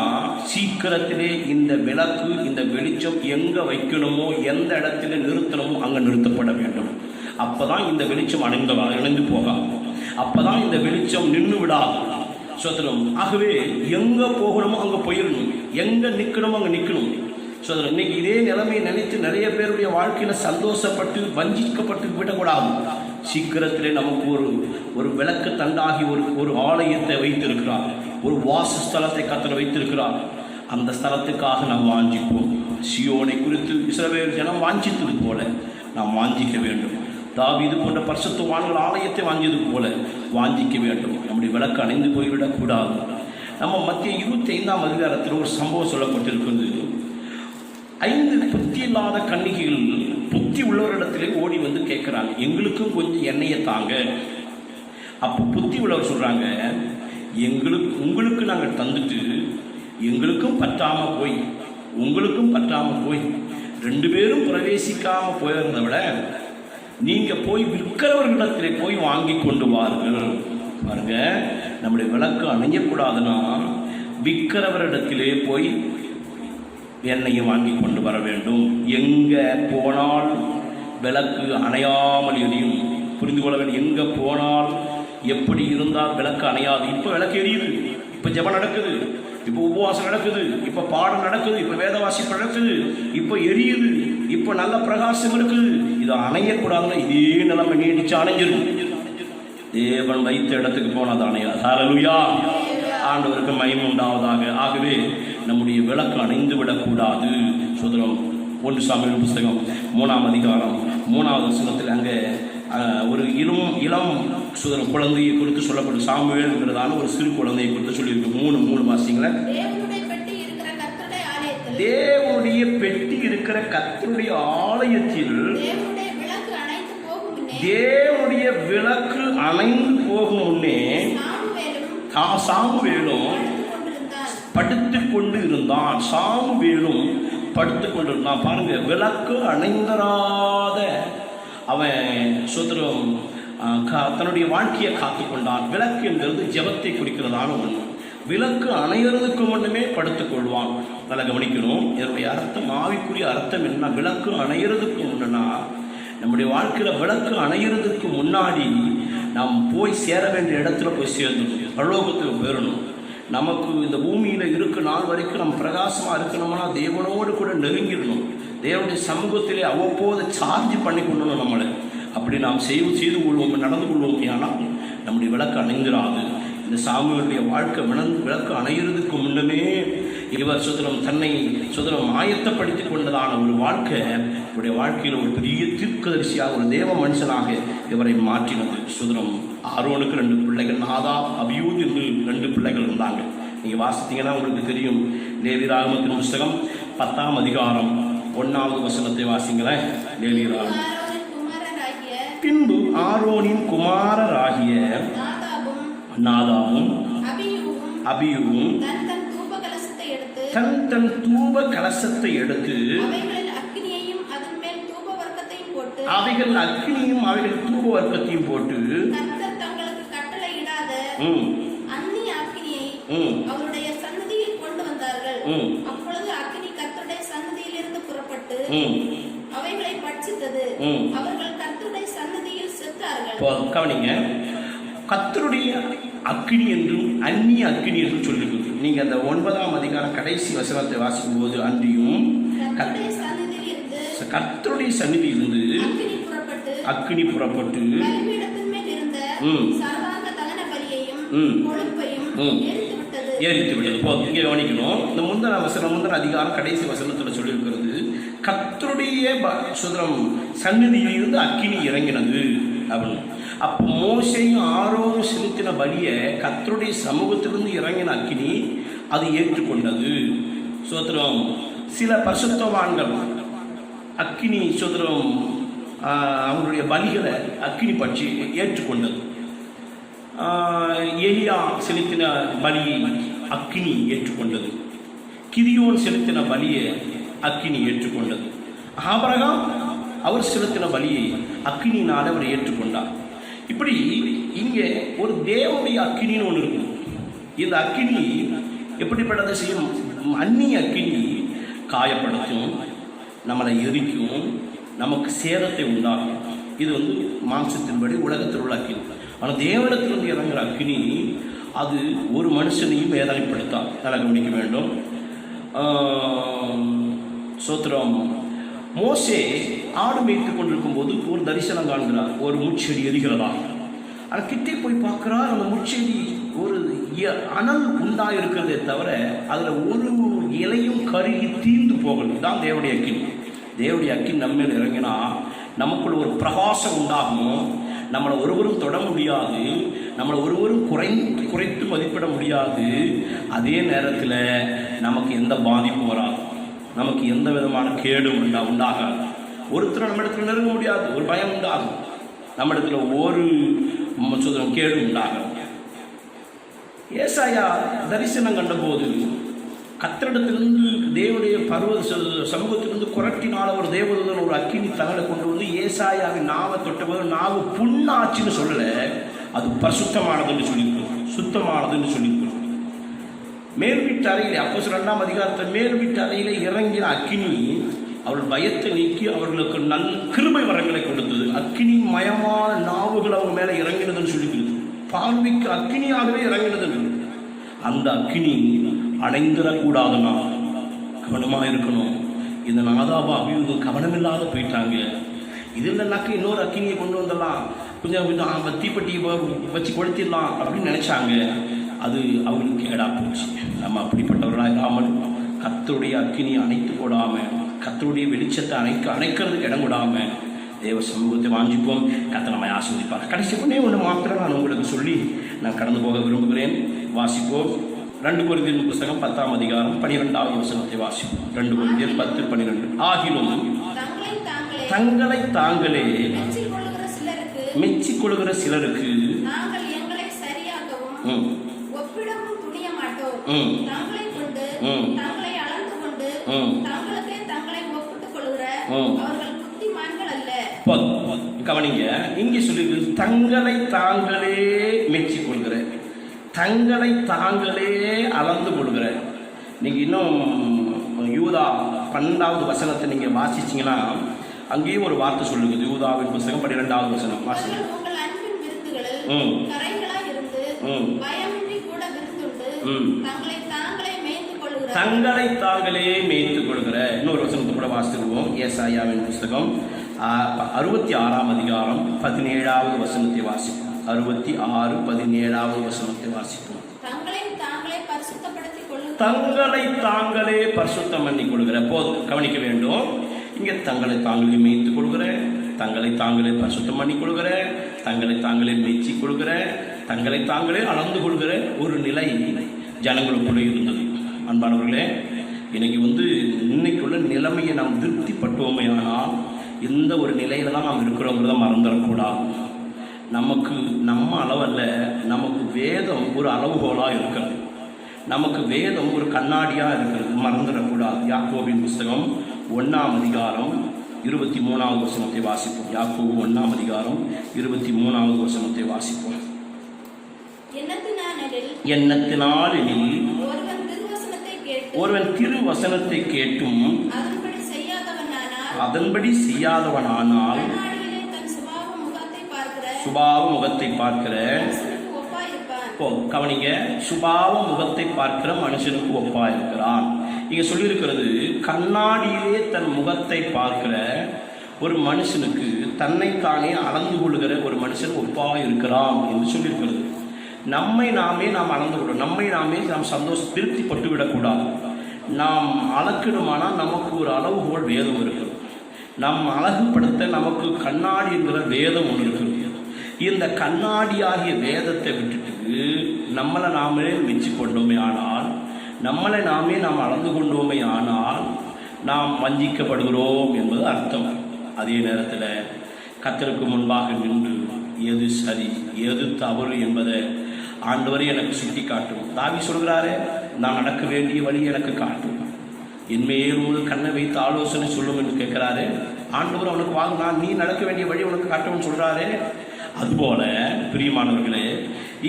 Speaker 1: சீக்கிரத்திலே இந்த விளக்கு இந்த வெளிச்சம் எங்க வைக்கணுமோ எந்த இடத்துல நிறுத்தணுமோ அங்க நிறுத்தப்பட வேண்டும். அப்பதான் இந்த வெளிச்சம் இணைந்து போகாது. அப்பதான் இந்த வெளிச்சம் நின்று விடாது. சோதரம். ஆகவே எங்க போகணுமோ அங்க போயிடணும், எங்க நிக்கணுமோ அங்க நிக்கணும். சோதரம், இன்னைக்கு இதே நிலைமையை நினைத்து நிறைய பேருடைய வாழ்க்கையில சந்தோஷப்பட்டு வஞ்சிக்கப்பட்டு விடக்கூடாது. சீக்கிரத்திலே நமக்கு ஒரு விளக்கு தண்டாகி ஒரு ஆலயத்தை வைத்திருக்கிறார், ஒரு வாசஸ்தலத்தை கர்த்தர் வைத்திருக்கிறார். அந்த ஸ்தலத்துக்காக நாம் வாஞ்சிப்போம். சியோனை குறித்து இஸ்ரவேல் ஜனம் வாஞ்சித்தது போல நாம் வாஞ்சிக்க வேண்டும். தாவீது போன்ற பரிசுத்தவான்கள் ஆலயத்தை வாங்கியது போல வாஞ்சிக்க வேண்டும். நம்முடைய விளக்கு அணைந்து போய்விடக்கூடாது. நம்ம மத்திய 25ஆம் அதிகாரத்தில் ஒரு சம்பவம் சொல்லப்பட்டிருக்கிறது. 5 புத்தி இல்லாத கன்னிகைகள் புத்தி உள்ளவரிடத்திலே ஓடி வந்து கேட்குறாங்க, எங்களுக்கும் கொஞ்சம் எண்ணெயை தாங்க. அப்போ புத்தி உள்ளவர் சொல்கிறாங்க, உங்களுக்கு நாங்கள் தந்துட்டு எங்களுக்கும் பற்றாமல் போய் உங்களுக்கும் பற்றாமல் போய் 2 பேரும் பிரவேசிக்காமல் போயிருந்த விட நீங்கள் போய் விற்கிறவர்களிடத்திலே போய் வாங்கி கொண்டு வாருங்கள். பாருங்க, நம்முடைய விளக்கு அணையக்கூடாதுன்னா விற்கிறவரிடத்திலே போய் எண்ணெயும் வாங்கி கொண்டு வர வேண்டும். எங்கே போனால் விளக்கு அணையாமல் எரியும் புரிந்து கொள்ள வேண்டும். எங்கே போனால் எப்படி இருந்தால் விளக்கு அணையாது. இப்போ விளக்கு எரியுது, இப்போ ஜெபம் நடக்குது, இப்போ உபவாசம் நடக்குது, இப்போ பாடம் நடக்குது, இப்போ வேதவாசிப்பு நடக்குது, இப்போ எரியுது, இப்போ நல்ல பிரகாசம் இருக்குது. இது அணையக்கூடாதுன்னா இதே நிலைமை நீடிச்சு அணைஞ்சிடும். தேவன் வைத்த இடத்துக்கு போனால் அது அணையாது. ஹல்லேலூயா, ஆண்டவருக்கு மகிமை உண்டாவதாக. ஆகவே நம்முடைய விளக்கு அணைந்து விடக்கூடாது. சுதரம் 1 சாமுவேல் புஸ்தகம் 3ஆம் அதிகாரம் 3வது வசனத்தில் அங்கே ஒரு இளம் சுதரம் குழந்தையை குறித்து சொல்லப்படும். சாமுவேல்ங்கிறதான ஒரு சிறு குழந்தையை குறித்து சொல்லியிருக்கு. 3 வாசிங்களேன். தேவனுடைய பெட்டி இருக்கிற கர்த்தருடைய ஆலயத்தில் தேவனுடைய விளக்கு அணைந்து போகும் முன்னே சாமுவேலும் படுத்து கொண்டு இருந்தான். சாமுவேலும் படுத்து கொண்டு இருந்தான். பாருங்க, விளக்கு அணைந்தராத அவன் சுதரம் தன்னுடைய வாழ்க்கையை காத்து கொண்டான். விளக்கு என்கிறது ஜெபத்தை குறிக்கிறதான ஒன்று. விளக்கு அணைகிறதுக்கு முன்னுமே படுத்துக் கொள்வான். நல்லா கவனிக்கணும். இதனுடைய அர்த்தம், ஆவிக்குரிய அர்த்தம் என்ன? விளக்கு அணைகிறதுக்கு முன்னா நம்முடைய வாழ்க்கையில் விளக்கு அணைகிறதுக்கு முன்னாடி நாம் போய் சேர வேண்டிய இடத்துல போய் சேர்ந்துடணும், பரலோகத்துக்கு போயிடணும். நமக்கு இந்த பூமியில் இருக்க நாள் வரைக்கும் நம்ம பிரகாசமாக இருக்கணும்னா தேவனோடு கூட நெருங்கிடணும். தேவனுடைய சமூகத்திலே அவ்வப்போது சார்ஜ் பண்ணி கொள்ளணும் நம்மளை. அப்படி நாம் செய்து கொள்வோம், நடந்து கொள்வோம். ஆனால் நம்முடைய விளக்கு அணைந்திராது. இந்த சாமுவேலுடைய வாழ்க்கை விளக்கு அணைகிறதுக்கு முன்னமே இவர் தன்னை ஆயத்தப்படுத்தி கொண்டதான ஒரு வாழ்க்கை இவருடைய வாழ்க்கையில் ஒரு பெரிய தீர்க்கதரிசியாக, ஒரு தேவ மனுஷனாக இவரை மாற்றினது. ஆரோனுக்கு 2 பிள்ளைகள், நாதாப், அபியூத் என்று 2 பிள்ளைகள் இருந்தாங்க. நீங்கள் வாசித்தீங்கன்னா உங்களுக்கு தெரியும். லேவியராகமத்தின் புஸ்தகம் 10ஆம் அதிகாரம் 1வது வசனத்தை வாசிங்களேன். லேவியராகமம். பின்பு ஆரோனின் குமாரராகிய நாதாபும் அபியூவும் தன் தூப கலசத்தை எடுத்து அவைகள் அக்னியும் அவைகள் தூப வர்க்கத்தையும் போட்டு
Speaker 2: அவருடைய சன்னதியில் கொண்டு வந்தார்கள். அப்பொழுது அக்னி கர்த்தருடைய சன்னதியிலிருந்து புறப்பட்டு அவைகளை பட்சித்தது. அவர்கள் கர்த்தருடைய சன்னதியில் செத்தார்கள்.
Speaker 1: கவனிங்க, கர்த்தருடைய அக்கினி என்றும் அந்நிய அக்கினி என்றும் சொல்லிருக்கு. நீங்க அந்த 9ஆம் அதிகாரம் கடைசி வசனத்தை வாசிக்கும் போது அன்றியும் கர்த்தருடைய சந்நிதியிலிருந்து அக்கினி புறப்பட்டு எரித்து விட்டது. இங்கே கவனிக்கணும், இந்த முந்தின அதிகாரம் கடைசி வசனத்தில் சொல்லியிருக்கிறது கர்த்தருடைய சந்நிதியிலிருந்து அக்கினி இறங்கினது அப்படின்னு. அப்போ மோசையும் ஆரோனும் செலுத்தின பலியை கர்த்தருடைய சமூகத்திலிருந்து இறங்கின அக்கினி அது ஏற்றுக்கொண்டது. சோத்திரம். சில பரிசுத்தவான்கள் அக்கினி சோத்திரம் அவங்களுடைய பலிகளை அக்கினி பற்றி ஏற்றுக்கொண்டது. எலியா செலுத்தின பலியை அக்கினி ஏற்றுக்கொண்டது. கிதியோன் செலுத்தின பலியை அக்கினி ஏற்றுக்கொண்டது. ஆபிரகாம் அவர் செலுத்தின பலியை அக்கினியினால் அவர் ஏற்றுக்கொண்டார். இப்படி இங்கே ஒரு தேவனுடைய அக்கினின்னு ஒன்று இருக்கும். இந்த அக்கினி எப்படிப்பட்டதை செய்யும்? அந்நிய அக்கினி காயப்படுத்தும், நம்மளை எரிக்கும், நமக்கு சேதத்தை உண்டாகும். இது மாம்சத்தின்படி உலகத்தில் உள்ள அக்கினி. ஆனால் தேவனிடத்திலிருந்து இறங்குற அக்கினி அது ஒரு மனுஷனையும் வேதனைப்படுத்தார். நல்லா கவனிக்க வேண்டும். சோத்திரம். மோசே ஆடு மேய்த்து கொண்டிருக்கும் போது ஒரு தரிசனம் காண்கிறார். ஒரு முட்செடி எரிகிறதா. ஆனால் கிட்டே போய் பார்க்கிறார், அந்த முட்செடி ஒரு அனல் உண்டாயிருக்கிறதே தவிர அதில் ஒரு இலையும் கருகி தீர்ந்து போகணும். தான் தேவனுடைய அக்கினி. தேவனுடைய அக்கினி நம்ம மேல் இறங்கினா நமக்குள்ள ஒரு பிரகாசம் உண்டாகும். நம்மளை ஒருவரும் தொட முடியாது, நம்மளை ஒருவரும் குறைத்து மதிப்பிட முடியாது. அதே நேரத்தில் நமக்கு எந்த பாதிப்பும் வராது, நமக்கு எந்த விதமான கேடும் உண்டாகாது. ஒருத்தர் நம்ம இடத்துல நெருங்க முடியாது, ஒரு பயம் உண்டாகும். நம்ம இடத்துல ஒரு கேடு உண்டாகும். ஏசாயா தரிசனம் கண்டபோது கர்த்தரிடத்திலிருந்து தேவனுடைய பர்வத சமூகத்திலிருந்து குரட்டினால ஒரு தேவதூதன் ஒரு அக்கினி தகலை கொண்டு வந்து ஏசாயாவின் நாவை தொட்டபோது நாவு புண்ணாச்சுன்னு சொல்லலை, அது பரிசுத்தமானதுன்னு சொல்லியிருக்கோம், சுத்தமானதுன்னு சொல்லியிருக்கோம். மேல் வீட்டு அறையிலே அப்போஸ்தலர் 2ஆம் அதிகாரத்தில் மேல் வீட்டு அறையிலே இறங்கின அக்கினி அவர்கள் பயத்தை நீக்கி அவர்களுக்கு நல்ல கிருபை வரங்களை கொடுத்தது. அக்கினி மயமான நாவுகள் அவங்க மேலே இறங்கினதுன்னு சொல்லிக்கிறது. பார்வைக்கு அக்கினியாகவே இறங்கினது. அந்த அக்கினி அடைந்துடக்கூடாதுன்னா கவனமாக இருக்கணும். இந்த நாதாபா அபியூகம் கவனமில்லாத போயிட்டாங்க. இது இல்லைனாக்க இன்னொரு அக்கினியை கொண்டு வந்துடலாம், கொஞ்சம் தீப்பெட்டியை வச்சு கொளுத்திடலாம் அப்படின்னு நினைச்சாங்க. அது அவங்களுக்கு கேடா போச்சு. நம்ம அப்படிப்பட்டவர்களாக இல்லாமல் கர்த்தருடைய அக்கினியை அணைத்து போடாமல், கர்த்தருடைய வெளிச்சத்தை அணைக்கிறதுக்கு இடம் விடாமல் தேவ சமூகத்தை வாஞ்சிப்போம். கர்த்தர் நம்மை ஆசீர்வதிப்பார். கடைசி பண்ணே ஒன்று மாத்திரம் நான் உங்களுக்கு சொல்லி நான் கடந்து போக விரும்புகிறேன். வாசிப்போம். 2 கொரிந்தியர் புத்தகம் 10ஆம் அதிகாரம் 12வது வசனத்தை வாசிப்போம். 2 கொரிந்தியர் 10:12. ஆகிலும் தங்களை தாங்களே மெச்சிக் கொள்கிற சிலருக்கு கவனிங்க, இங்கே சொல்லி தங்களை தாங்களே மெச்சிக் கொள்கிற, தங்களை தாங்களே அளந்து கொள்கிற. நீங்கள் இன்னும் யூதா 12வது வசனத்தை நீங்கள் வாசிச்சிங்கன்னா அங்கேயும் ஒரு வார்த்தை சொல்லுங்க. யூதாவின் புத்தகம் 12வது வசனம் வாசிங்க. தங்களை தாங்களே மேய்த்துக் கொள்கிற. இன்னொரு வசனத்தை கூட வாசித்துருவோம். ஏசாயாவின் புத்தகம் 66ஆம் அதிகாரம் 17வது வசனத்தை வாசிப்போம். 66:17வது வசனத்தை வாசிப்போம். தங்களை தாங்களே பரிசுத்தம் பண்ணி கொள்கிற போது கவனிக்க வேண்டும். இங்கே தங்களை தாங்களே மேய்த்துக் கொள்கிற, தங்களை தாங்களே பரிசுத்தம் பண்ணி கொள்கிற, தங்களை தாங்களே மெச்சி கொள்கிற, தங்களை தாங்களே அளந்து கொள்கிற ஒரு நிலை ஜனங்களுக்குள்ளே இருந்தது. அன்பானவர்களே, இன்னைக்கு இன்னைக்குள்ள நிலைமையை நாம் திருப்திப்பட்டோமே, ஆனால் எந்த ஒரு நிலையில தான் நாம் இருக்கிறோங்கிறத மறந்துடக்கூடாது. நமக்கு நம்ம அளவல்ல, நமக்கு வேதம் ஒரு அளவுகோலாக இருக்கிறது, நமக்கு வேதம் ஒரு கண்ணாடியாக இருக்கிறது, மறந்துடக்கூடாது. யாக்கோபின் புத்தகம் 1ஆம் அதிகாரம் 23வது வசனத்தை வாசிப்போம். யாக்கோபு 1ஆம் அதிகாரம் 23வது வசனத்தை வாசிப்போம். எண்ணத்தினாலெனில் ஒருவன் திருவசனத்தை கேட்டும் அதன்படி செய்யாதவனானால் சுபாவ முகத்தை பார்க்கிற இப்போ கவனிங்க, சுபாவ முகத்தை பார்க்கிற மனுஷனுக்கு ஒப்பா இருக்கிறான். இங்க சொல்லியிருக்கிறது, கண்ணாடியிலே தன் முகத்தை பார்க்கிற ஒரு மனுஷனுக்கு தன்னைத்தானே அளந்து கொள்கிற ஒரு மனுஷன் ஒப்பா இருக்கிறான் என்று சொல்லியிருக்கிறது. நம்மை நாமே நாம் அளந்து கொள்ளும், நம்மை நாமே நாம் திருப்திப்பட்டு விடக்கூடாது. நாம் அளக்கணுமானால் நமக்கு ஒரு அளவுகோல் வேதம் இருக்குது. நம் அழகுபடுத்த நமக்கு கண்ணாடி என்கிற வேதம் ஒன்று இருக்குது. இந்த கண்ணாடியாகிய வேதத்தை விட்டுட்டு நம்மளை நாமே மெச்சு கொண்டோமே ஆனால், நம்மளை நாமே நாம் அளந்து கொண்டோமே ஆனால் நாம் வஞ்சிக்கப்படுகிறோம் என்பது அர்த்தம். அதே நேரத்தில் கர்த்தருக்கு முன்பாக நின்று எது சரி எது தவறு என்பதை ஆண்டவரே எனக்கு சுட்டி காட்டும். தாவீது சொல்கிறாரே, நான் நடக்க வேண்டிய வழி எனக்கு காட்டும், என்மேல் உங்கள் கண்ணை வைத்து ஆலோசனை சொல்லும் என்று கேட்கிறாரு. ஆண்டவர் அவனுக்கு நான் நீ நடக்க வேண்டிய வழி உனக்கு காட்டும்னு சொல்றாரு. அதுபோல பிரியமானவர்களே,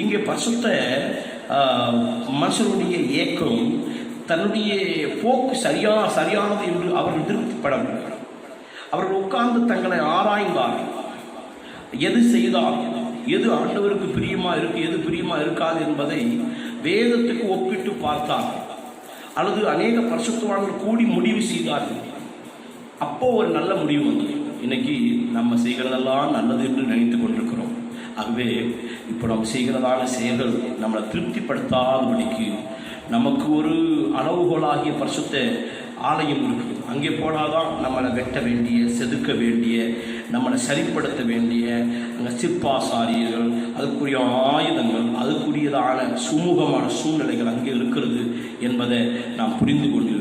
Speaker 1: இங்கே பரிசுத்த மனுஷனுடைய ஏக்கம் தன்னுடைய போக்கு சரியானது என்று அவர்கள் திருப்திப்படவில்லை. அவர்கள் உட்கார்ந்து தங்களை ஆராய்ந்தார்கள். எது செய்தால் எது ஆண்டவருக்கு பிரியமா இருக்கு, எது பிரியமா இருக்காது என்பதை வேதத்துக்கு ஒப்பிட்டு பார்த்தார்கள். அல்லது அநேக பரிசுத்தவான்கள் கூடி முடிவு செய்தார்கள். அப்போ ஒரு நல்ல முடிவு வந்தது. இன்னைக்கு நம்ம செய்கிறதெல்லாம் நல்லது என்று நினைத்து கொண்டிருக்கிறோம். ஆகவே இப்போ நம்ம செய்கிறதான செயல்கள் நம்மளை திருப்திப்படுத்தாதபடிக்கு நமக்கு ஒரு அளவுகோலாகிய பரிசுத்த ஆலயம் இருக்குது. அங்கே போனாதான் நம்மளை வெட்ட வேண்டிய, செதுக்க வேண்டிய, நம்மளை சரிப்படுத்த வேண்டிய அங்கே சிற்பாசாரியர்கள், அதுக்குரிய ஆயுதங்கள், அதுக்குரியதான சுமூகமான சூழ்நிலைகள் அங்கே இருக்கிறது என்பதை நாம் புரிந்து கொண்டு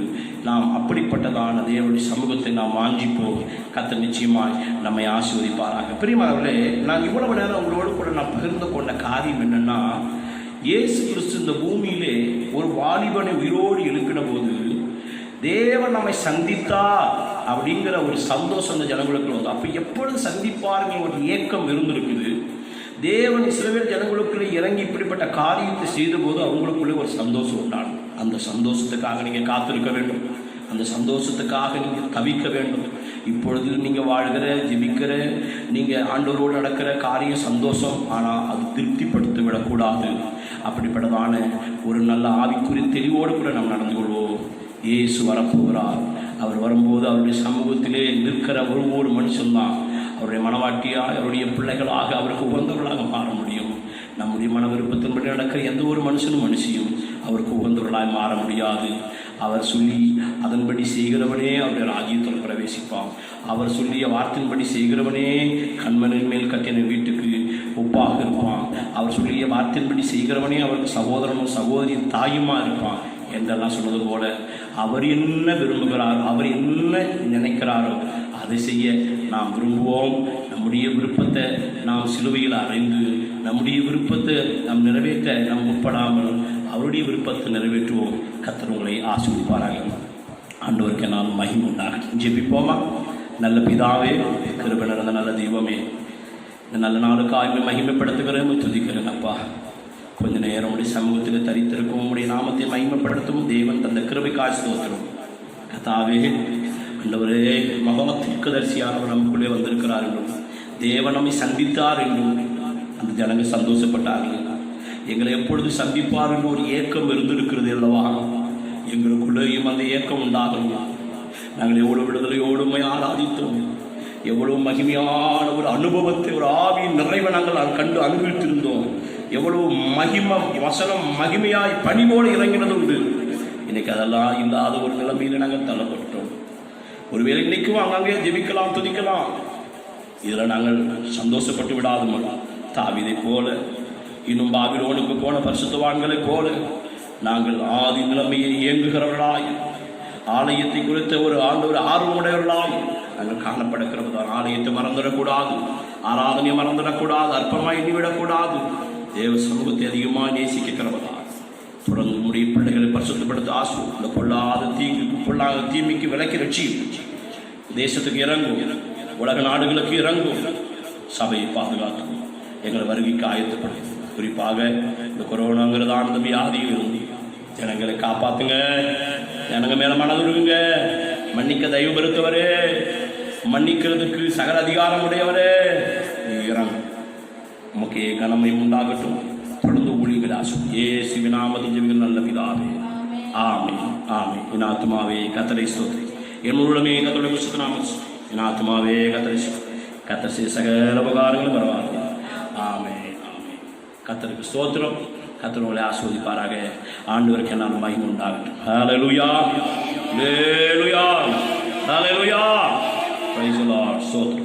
Speaker 1: நாம் அப்படிப்பட்டதான தேவனுடைய சமூகத்தை நாம் வாஞ்சிப்போம். கர்த்தர் நிச்சயமாய் நம்மை ஆசீர்வதிப்பாராக. பிரியமானவர்களே, நான் இவ்வளவு நேரம் உங்களோடு கூட நான் பகிர்ந்து கொண்ட காரியம் என்னன்னா, இயேசு கிறிஸ்து இந்த பூமியிலே ஒரு வாலிபனை உயிரோடு எழுப்பின போது தேவன் நம்மை சந்தித்தார் அப்படிங்கிற ஒரு சந்தோஷம் இந்த ஜனங்களுக்கு வந்து, அப்போ எப்பொழுது சந்திப்பாருங்க ஒரு ஏக்கம் இருந்திருக்குது. தேவன் இஸ்ரவேல் ஜனங்களுக்குள்ளே இறங்கி இப்படிப்பட்ட காரியத்தை செய்த போது அவங்களுக்குள்ளே ஒரு சந்தோஷம் உண்டாகும். அந்த சந்தோஷத்துக்காக நீங்கள் காத்திருக்க வேண்டும். அந்த சந்தோஷத்துக்காக நீங்கள் தவிக்க வேண்டும். இப்பொழுது நீங்கள் வாழ்கிற, ஜெபிக்கிற, நீங்கள் ஆண்டவரோடு நடக்கிற காரியம் சந்தோஷம், ஆனால் அது திருப்திப்படுத்தி விடக்கூடாது. அப்படிப்பட்டதான ஒரு நல்ல ஆவிக்குரிய தெளிவோடு கூட நாம் நடந்து கொள்வோம். இயேசு வரப்போகிறார். அவர் வரும்போது அவருடைய சமூகத்திலே நிற்கிற ஒரு மனுஷன்தான் அவருடைய மனவாட்டியாக, அவருடைய பிள்ளைகளாக, அவருக்கு உகந்தவர்களாக மாற முடியும். நம்முடைய மன விருப்பத்தின்படி நடக்கிற எந்த ஒரு மனுஷியும் அவருக்கு உகந்தவர்களாக மாற முடியாது. அவர் சொல்லி அதன்படி செய்கிறவனே அவருடைய ராஜ்யத்தில் பிரவேசிப்பான். அவர் சொல்லிய வார்த்தையின்படி செய்கிறவனே கண்மனின் மேல் கட்டின வீட்டுக்கு ஒப்பாக இருப்பான். அவர் சொல்லிய வார்த்தையின்படி செய்கிறவனே அவருக்கு சகோதரனும் சகோதரியின் தாயுமா இருப்பான் என்றெல்லாம் சொன்னது போல, அவர் என்ன விரும்புகிறாரோ, அவர் என்ன நினைக்கிறாரோ அதை செய்ய நாம் விரும்புவோம். நம்முடைய விருப்பத்தை நாம் சிலுவையில் அறைந்து நம்முடைய விருப்பத்தை நாம் நிறைவேற்ற நாம் உட்படாமல் அவருடைய விருப்பத்தை நிறைவேற்றுவோம். கர்த்தர் உங்களை ஆசீர்வதிப்பாராக. ஆண்டவருக்கு நான் மகிமை உண்டாகட்டும். ஜெபிப்போமா. நல்ல பிதாவே, கிருபை நிறைந்த நல்ல தெய்வமே, இந்த நல்ல நாளுக்காக மகிமைப்படுத்துகிறேன், துதிக்கிறேன். அப்பா, கொஞ்ச நேரம் உடைய சமூகத்தில் தரித்திருக்கும், உடைய நாமத்தை மகிமைப்படுத்தும் தேவன் தந்த கிருபைக்காய் ஸ்தோத்திரம். கர்த்தாவே, ஆண்டவரே, மகமத்திற்குதரிசியானவர் நமக்குள்ளே வந்திருக்கிறார் என்றும் தேவன் நம்மை சந்தித்தார் என்றும் அந்த ஜனங்கள் சந்தோஷப்பட்டார்கள். எங்களை எப்பொழுது சந்திப்பார் என்று ஒரு ஏக்கம் இருந்திருக்கிறது அல்லவா? எங்களுக்குள்ளேயும் அந்த ஏக்கம் உண்டாகும். நாங்கள் எவ்வளவு விடுதலையோடுமை ஆராதித்தோம், எவ்வளவு மகிமையான ஒரு அனுபவத்தை, ஒரு ஆவியின் நிறைவை நாங்கள் கண்டு அனுபவித்திருந்தோம். எவ்வளவு வசனம் மகிமையாய் பணிவோடு இறங்கினது உண்டு. இன்னைக்கு அதெல்லாம் இல்லாத ஒரு நிலைமையில நாங்கள் தள்ளப்பட்டோம். ஒருவேளை இன்னைக்கும் அங்கங்கே ஜெபிக்கலாம், துதிக்கலாம், இதில் நாங்கள் சந்தோஷப்பட்டு விடாதுமா. தாவீதை போல, இன்னும் பாபிலோனுக்கு போன பரிசுத்தவான்களை போல நாங்கள் ஆதி நிலைமையை இயங்குகிறவர்களாய், ஆலயத்தை குறித்த ஒரு ஆர்வமுடையவர்களாய் நாங்கள் காணப்படுகிறவர்கள். ஆலயத்தை மறந்துடக்கூடாது, ஆராதனையை மறந்துடக்கூடாது, அற்பமாய் எண்ணிவிடக்கூடாது. தேவ சமூகத்தை அதிகமாக நேசிக்கிறவர்களா தொடர்ந்து முடிய பிள்ளைகளை பரிசுத்தப்படுத்த ஆசு. இந்த பொல்லாத தீமைக்கு விலக்கி ரட்சி. தேசத்துக்கு இறங்கும், உலக நாடுகளுக்கு இறங்கும், சபையை பாதுகாக்கும், எங்களை வருகைக்கு ஆயத்தப்படும். குறிப்பாக இந்த கொரோனாங்கிறதான இந்த வியாதியில் இருந்து ஜனங்களை காப்பாற்றுங்க. ஜனங்க மேல மனதுருங்க. மன்னிக்க தயவு பெருத்தவரே, மன்னிக்கிறதுக்கு சகல அதிகாரம் உடையவரே, இறங்கும். உமக்கே கனமை உண்டாகட்டும். தொடர்ந்து ஊழியர்கள் குடும்பத்தில் ஆசீர்வதி. இயேசுவின் நாமத்தில் ஜெபிக்கிற நல்ல பிதாவே, ஆமென் ஆமென். என் ஆத்துமாவே கர்த்தரை ஸ்தோத்திரி, என் உள்ளமே கர்த்தருடைய பரிசுத்த நாமத்தை. என் ஆத்துமாவே கர்த்தரை கர்த்தர் செய்த சகல உபகாரங்களும் பரவாயில்லை. ஆமென் ஆமென். கர்த்தருக்கு ஸ்தோத்திரம். கர்த்தர் உங்களை ஆசீர்வதிப்பாராக. ஆண்டவருக்கு என்னால் மகிமை உண்டாகட்டும். Hallelujah hallelujah hallelujah. Praise the Lord. ஸ்தோத்திரம்.